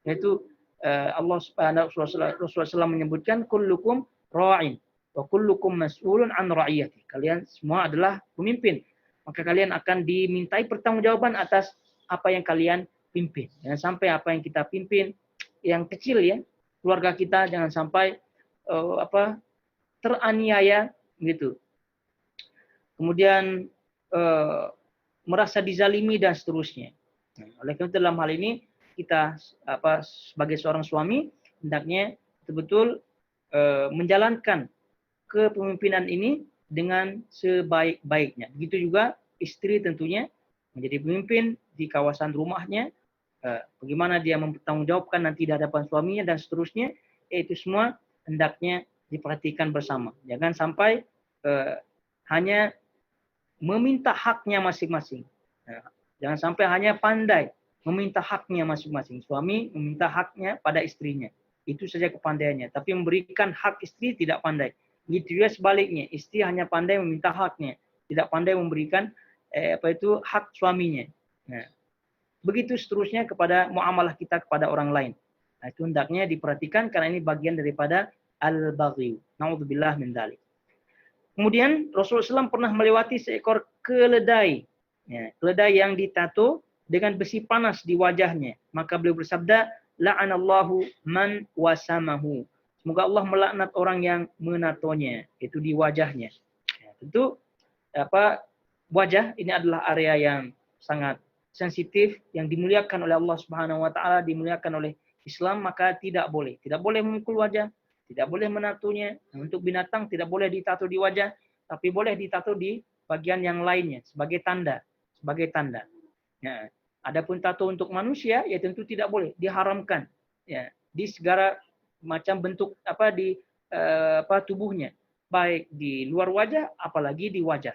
Yaitu Allah Subhanahu Rasulullah SAW menyebutkan kullukum ra'in wa kullukum mas'ulun an ra'iyati. Kalian semua adalah pemimpin, maka kalian akan dimintai pertanggungjawaban atas apa yang kalian pimpin. Jangan sampai apa yang kita pimpin yang kecil ya, keluarga kita jangan sampai teraniaya gitu. Kemudian merasa dizalimi dan seterusnya. Nah, oleh karena itu dalam hal ini kita sebagai seorang suami hendaknya betul-betul menjalankan kepemimpinan ini dengan sebaik-baiknya. Begitu juga istri tentunya menjadi pemimpin di kawasan rumahnya, bagaimana dia mempertanggungjawabkan nanti di hadapan suaminya dan seterusnya, itu semua hendaknya diperhatikan bersama. Jangan sampai hanya meminta haknya masing-masing. Jangan sampai hanya pandai meminta haknya masing-masing. Suami meminta haknya pada istrinya. Itu saja kepandaiannya. Tapi memberikan hak istri tidak pandai. Begitu juga sebaliknya. Istri hanya pandai meminta haknya. Tidak pandai memberikan hak suaminya. Nah, begitu seterusnya kepada muamalah kita kepada orang lain. Nah, itu hendaknya diperhatikan karena ini bagian daripada al-baghi. Na'udzubillah min dzalik. Kemudian Rasulullah SAW pernah melewati seekor keledai. Ya, keledai yang ditato dengan besi panas di wajahnya. Maka beliau bersabda, la'anallahu man wasamahu. Semoga Allah melaknat orang yang menatonya, itu di wajahnya. Ya, tentu wajah ini adalah area yang sangat sensitif, yang dimuliakan oleh Allah Subhanahu wa taala, dimuliakan oleh Islam, maka tidak boleh memukul wajah, tidak boleh menatunya. Untuk binatang tidak boleh ditato di wajah, tapi boleh ditato di bagian yang lainnya sebagai tanda. Ya. Adapun tato untuk manusia ya tentu tidak boleh, diharamkan. Ya, di segala macam bentuk di tubuhnya, baik di luar wajah apalagi di wajah.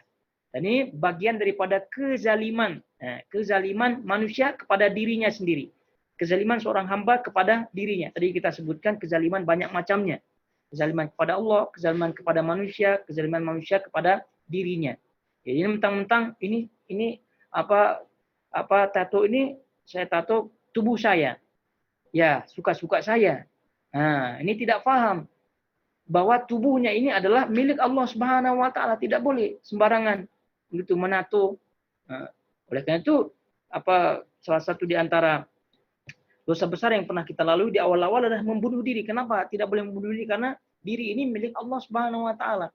Dan ini bagian daripada kezaliman, kezaliman manusia kepada dirinya sendiri. Kezaliman seorang hamba kepada dirinya. Tadi kita sebutkan kezaliman banyak macamnya. Kezaliman kepada Allah, kezaliman kepada manusia, kezaliman manusia kepada dirinya. Jadi mentang-mentang ini tato ini saya tato tubuh saya. Ya, suka-suka saya. Nah, ini tidak paham bahwa tubuhnya ini adalah milik Allah Subhanahu wa taala, tidak boleh sembarangan begitu menato. Nah, oleh karena itu salah satu di antara dosa besar yang pernah kita lalui di awal-awal adalah membunuh diri. Kenapa tidak boleh membunuh diri? Karena diri ini milik Allah Subhanahu wa taala.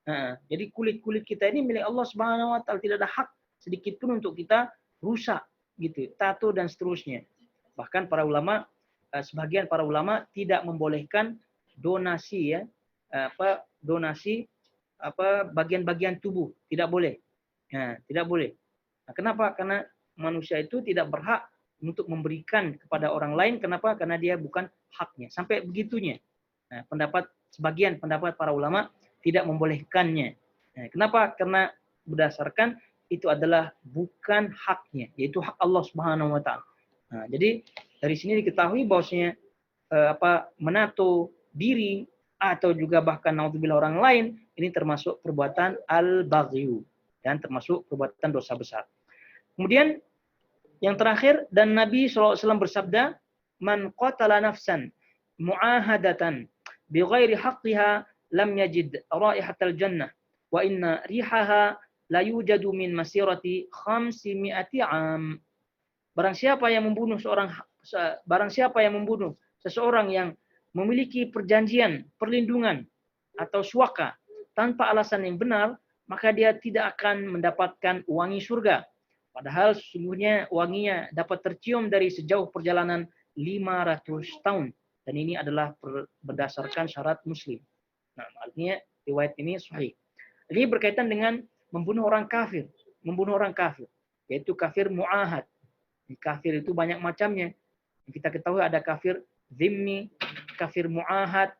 Nah, jadi kulit kita ini milik Allah Subhanahu wa taala, tidak ada hak sedikit pun untuk kita rusak gitu, tato dan seterusnya. Bahkan sebagian para ulama tidak membolehkan donasi bagian-bagian tubuh, tidak boleh. Nah, tidak boleh. Nah, kenapa? Karena manusia itu tidak berhak untuk memberikan kepada orang lain. Kenapa? Karena dia bukan haknya. Sampai begitunya. Nah, sebagian pendapat para ulama tidak membolehkannya. Nah, kenapa? Karena berdasarkan itu adalah bukan haknya, yaitu hak Allah Subhanahu wa taala. Nah, jadi dari sini diketahui bahwasanya menato diri atau juga bahkan naudzubillah orang lain ini termasuk perbuatan al-baghyu dan termasuk perbuatan dosa besar. Kemudian yang terakhir, dan Nabi SAW bersabda, man qatala nafsan mu'ahadatan bighairi haqqiha lam yajid raihatal jannah wa inna rihaha la yujadu min masirati 500 am. Barang siapa yang membunuh seseorang yang memiliki perjanjian, perlindungan atau suaka tanpa alasan yang benar, maka dia tidak akan mendapatkan wangi surga. Padahal sesungguhnya wanginya dapat tercium dari sejauh perjalanan 500 tahun. Dan ini adalah berdasarkan syarat Muslim. Nah, artinya riwayat ini sahih. Ini berkaitan dengan membunuh orang kafir, yaitu kafir mu'ahad. Kafir itu banyak macamnya. Kita ketahui ada kafir zimmi, kafir mu'ahad,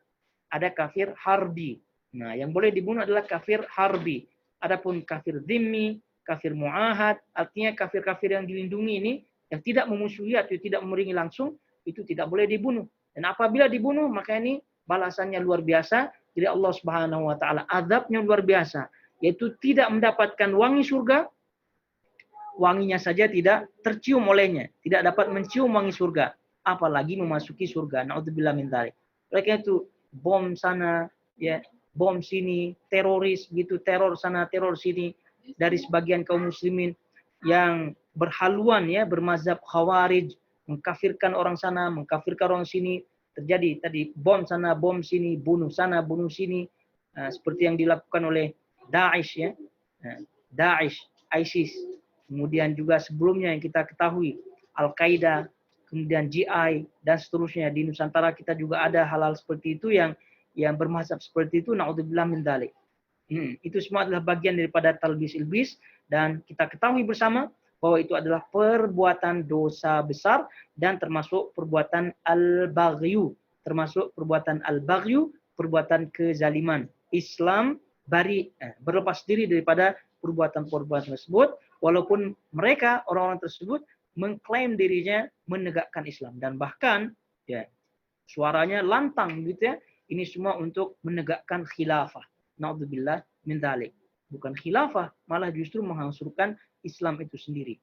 ada kafir harbi. Nah, yang boleh dibunuh adalah kafir harbi. Adapun kafir zimmi, kafir mu'ahad, artinya kafir-kafir yang dilindungi ini, yang tidak memusuhi atau tidak memerangi langsung, itu tidak boleh dibunuh. Dan apabila dibunuh, maka ini balasannya luar biasa dari Allah Subhanahu wa taala. Azabnya luar biasa, yaitu tidak mendapatkan wangi surga, wanginya saja tidak tercium olehnya, tidak dapat mencium wangi surga, apalagi memasuki surga. Naudzubillah min dzalik. Oleh karena itu, bom sana, ya, bom sini, teroris gitu, teror sana, teror sini dari sebagian kaum muslimin yang berhaluan ya, bermazhab khawarij, mengkafirkan orang sana, mengkafirkan orang sini. Terjadi tadi bom sana, bom sini, bunuh sana, bunuh sini, seperti yang dilakukan oleh Daesh ya, Daesh, ISIS. Kemudian juga sebelumnya yang kita ketahui Al-Qaeda, kemudian GI dan seterusnya. Di Nusantara kita juga ada hal-hal seperti itu yang bermazhab seperti itu. Naudzubillah min dzalik. Itu semua adalah bagian daripada talbis ilbis, dan kita ketahui bersama bahwa itu adalah perbuatan dosa besar dan termasuk perbuatan al-baghyu, perbuatan kezaliman. Islam berlepas diri daripada perbuatan-perbuatan tersebut, walaupun mereka orang-orang tersebut mengklaim dirinya menegakkan Islam dan bahkan ya suaranya lantang gitu ya, ini semua untuk menegakkan khilafah. Naudzubillah min dzalik. Bukan khilafah, malah justru menghancurkan Islam itu sendiri.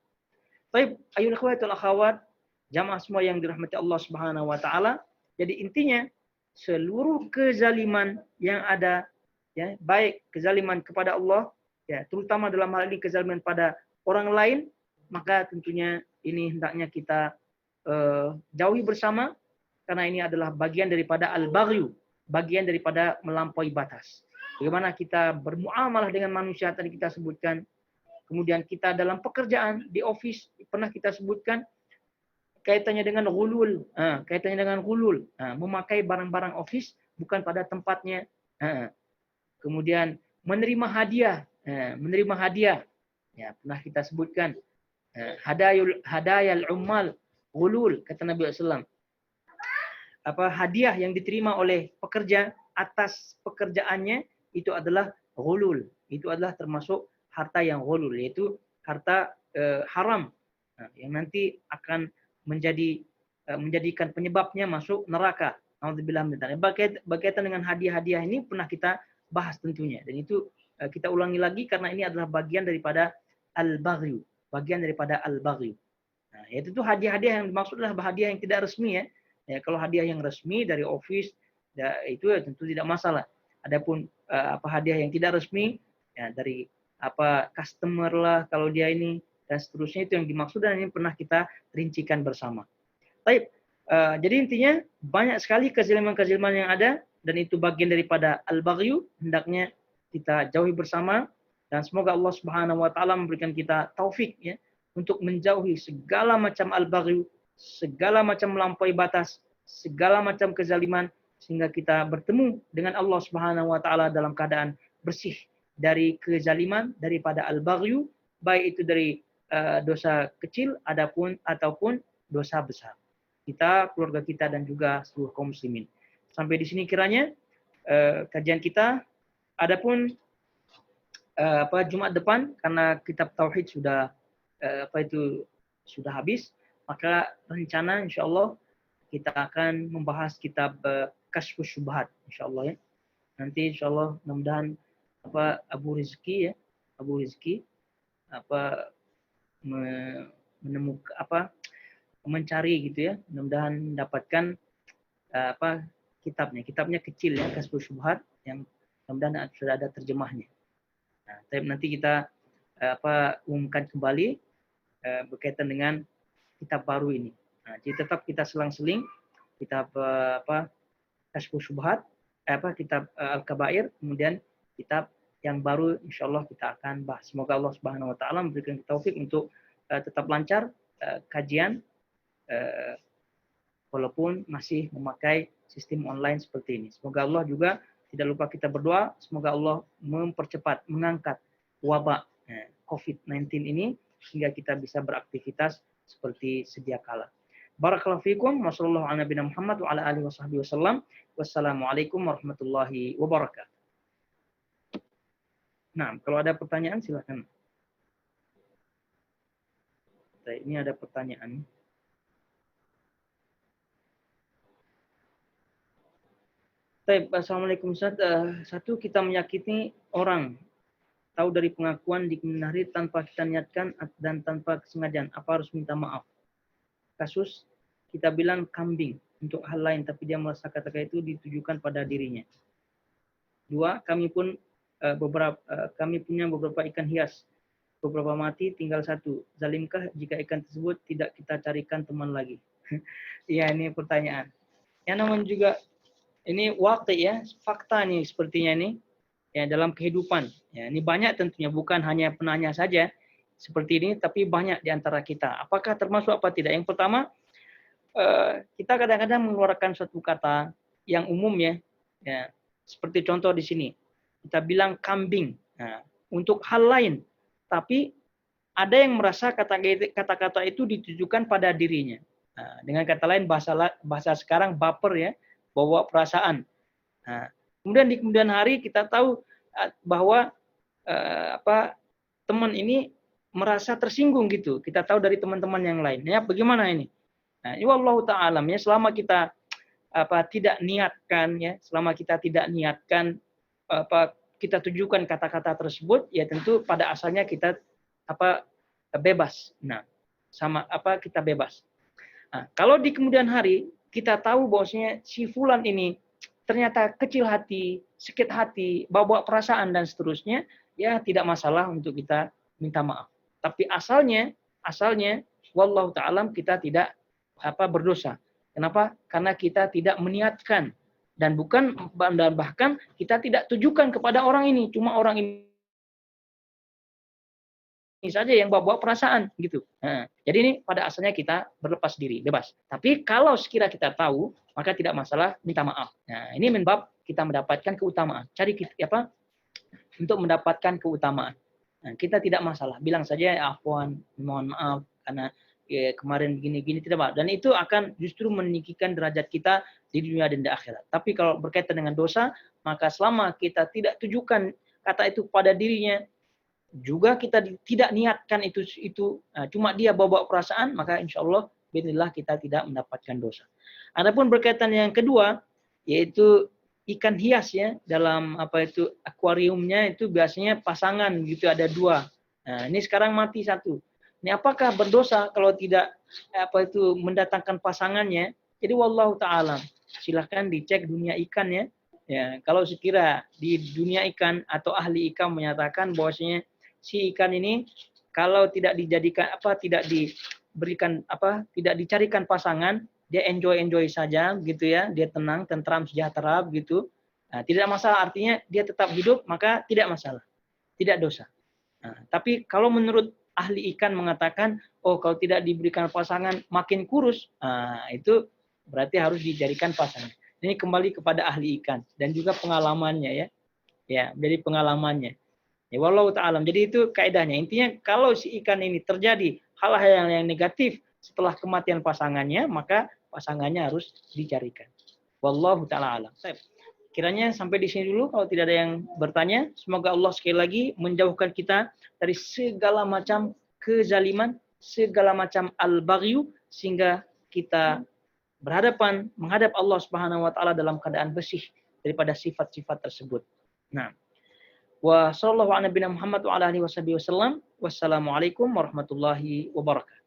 Baik, ayyuhal ikhwatul akhwat, jamaah semua yang dirahmati Allah Subhanahu wa taala. Jadi intinya seluruh kezaliman yang ada ya, baik kezaliman kepada Allah ya, terutama dalam hal ini kezaliman pada orang lain, maka tentunya ini hendaknya kita jauhi bersama, karena ini adalah bagian daripada al-baghyu, bagian daripada melampaui batas. Bagaimana kita bermuamalah dengan manusia tadi kita sebutkan. Kemudian kita dalam pekerjaan di office pernah kita sebutkan kaitannya dengan ghulul, memakai barang-barang office bukan pada tempatnya. Kemudian menerima hadiah, ya pernah kita sebutkan hadayal ummal ghulul, kata Nabi SAW. Hadiah yang diterima oleh pekerja atas pekerjaannya itu adalah ghulul, itu adalah termasuk harta yang ghulul, yaitu harta haram, yang nanti akan menjadikan penyebabnya masuk neraka. Alhamdulillah. Berkaitan dengan hadiah-hadiah ini pernah kita bahas tentunya, dan itu kita ulangi lagi karena ini adalah bagian daripada al-baghyu, Nah, yaitu hadiah-hadiah yang dimaksud adalah hadiah yang tidak resmi ya. Kalau hadiah yang resmi dari office itu tentu tidak masalah. Adapun hadiah yang tidak resmi ya, dari customer lah kalau dia ini dan seterusnya, itu yang dimaksud, dan ini pernah kita rincikan bersama. Baik, jadi intinya banyak sekali kezaliman-kezaliman yang ada, dan itu bagian daripada al-baghyu, hendaknya kita jauhi bersama, dan semoga Allah Subhanahu wa taala memberikan kita taufik ya untuk menjauhi segala macam al-baghyu, segala macam melampaui batas, segala macam kezaliman, sehingga kita bertemu dengan Allah Subhanahu wa taala dalam keadaan bersih dari kezaliman, daripada al-baghyu, baik itu dari dosa kecil ataupun dosa besar. Kita, keluarga kita, dan juga seluruh kaum muslimin. Sampai di sini kiranya kajian kita. Adapun Jumat depan, karena kitab tauhid sudah sudah habis, maka rencana insyaallah kita akan membahas kitab Kasyfus Syubhat insyaallah ya. Nanti insyaallah mudah-mudahan Abu Rizki menemukan mencari gitu ya, mudah-mudahan mendapatkan kitabnya kecil ya, Kasyfus Syubhat, yang mudah-mudahan sudah ada terjemahnya. Nah, nanti kita umumkan kembali berkaitan dengan kitab baru ini. Nah, jadi tetap kita selang-seling kitab Kasyfus Syubhat, kitab Al-Kabair, kemudian kitab yang baru insyaallah kita akan bahas. Semoga Allah Subhanahu wa taala memberikan taufik untuk tetap lancar kajian walaupun masih memakai sistem online seperti ini. Semoga Allah juga tidak lupa kita berdoa, semoga Allah mempercepat, mengangkat wabak COVID-19 ini sehingga kita bisa beraktivitas seperti sedia kala. Barakallahu fiikum, wassallallahu ala nabiyina Muhammad wa ala alihi washabbihi wasallam. Wassalamualaikum warahmatullahi wabarakatuh. Nah, kalau ada pertanyaan silakan. Ini ada pertanyaan. Assalamualaikum Ustaz. Satu, kita menyakiti orang tahu dari pengakuan di kemudian hari tanpa kita niatkan dan tanpa kesengajaan, apa harus minta maaf? Kasus kita bilang kambing untuk hal lain, tapi dia merasa kata-kata itu ditujukan pada dirinya. Dua, kami punya beberapa ikan hias, beberapa mati, tinggal satu. Zalimkah jika ikan tersebut tidak kita carikan teman lagi? Iya, ini pertanyaan. Yang namanya juga ini waktu ya, fakta nih sepertinya nih ya dalam kehidupan. Ya, ini banyak tentunya, bukan hanya penanya saja seperti ini, tapi banyak di antara kita. Apakah termasuk apa tidak? Yang pertama, kita kadang-kadang mengeluarkan suatu kata yang umum ya, seperti contoh di sini. Kita bilang kambing untuk hal lain, tapi ada yang merasa kata-kata itu ditujukan pada dirinya. Dengan kata lain, bahasa sekarang baper ya, bawa perasaan. Kemudian di kemudian hari kita tahu bahwa teman ini merasa tersinggung gitu. Kita tahu dari teman-teman yang lain. Ya, bagaimana ini? Nah, wallahu ta'ala ya, selama kita tidak niatkan ya, selama kita tidak niatkan kita tujukan kata-kata tersebut, ya tentu pada asalnya kita bebas. Nah, kita bebas. Nah, kalau di kemudian hari kita tahu bahwasanya si fulan ini ternyata kecil hati, sakit hati, bawa perasaan dan seterusnya, ya tidak masalah untuk kita minta maaf. Tapi asalnya wallahu ta'ala kita tidak berdosa. Kenapa? Karena kita tidak meniatkan dan bahkan kita tidak tujukan kepada orang ini, cuma orang ini saja yang bawa perasaan gitu. Nah, jadi ini pada asalnya kita berlepas diri, bebas. Tapi kalau sekira kita tahu, maka tidak masalah minta maaf. Nah, ini bab kita mendapatkan keutamaan. Cari untuk mendapatkan keutamaan. Nah, kita tidak masalah, bilang saja afwan, mohon maaf karena kemarin begini-gini, tidak apa. Dan itu akan justru meninggikan derajat kita di dunia dan di akhirat. Tapi kalau berkaitan dengan dosa, maka selama kita tidak tujukan kata itu pada dirinya, juga kita tidak niatkan itu cuma dia bawa perasaan, maka insya Allah bismillah kita tidak mendapatkan dosa. Adapun berkaitan yang kedua, yaitu ikan hias ya, dalam akuariumnya itu biasanya pasangan gitu, ada 2. Nah, ini sekarang mati 1. Ini apakah berdosa kalau tidak mendatangkan pasangannya? Jadi wallahu ta'ala, silahkan dicek dunia ikan ya. Ya, kalau sekira di dunia ikan atau ahli ikan menyatakan bahwasanya si ikan ini kalau tidak dijadikan tidak dicarikan pasangan, dia enjoy saja gitu ya, dia tenang, tentram, sejahtera gitu. Nah, tidak masalah, artinya dia tetap hidup, maka tidak masalah, tidak dosa. Nah, tapi kalau menurut ahli ikan mengatakan, oh kalau tidak diberikan pasangan makin kurus, itu berarti harus dijadikan pasangan. Ini kembali kepada ahli ikan dan juga pengalamannya ya. Ya, jadi pengalamannya. Ya, wallahu ta'ala. Jadi itu kaidahnya. Intinya kalau si ikan ini terjadi hal-hal yang negatif setelah kematian pasangannya, maka pasangannya harus dicarikan. Wallahu ta'ala alam. Kiranya sampai di sini dulu kalau tidak ada yang bertanya. Semoga Allah sekali lagi menjauhkan kita dari segala macam kezaliman, segala macam al-baghyu, sehingga kita menghadap Allah Subhanahu wa taala dalam keadaan bersih daripada sifat-sifat tersebut. Nah, wa sallallahu ala nabiyina Muhammad wa ala alihi wasallam. Wassalamualaikum warahmatullahi wabarakatuh.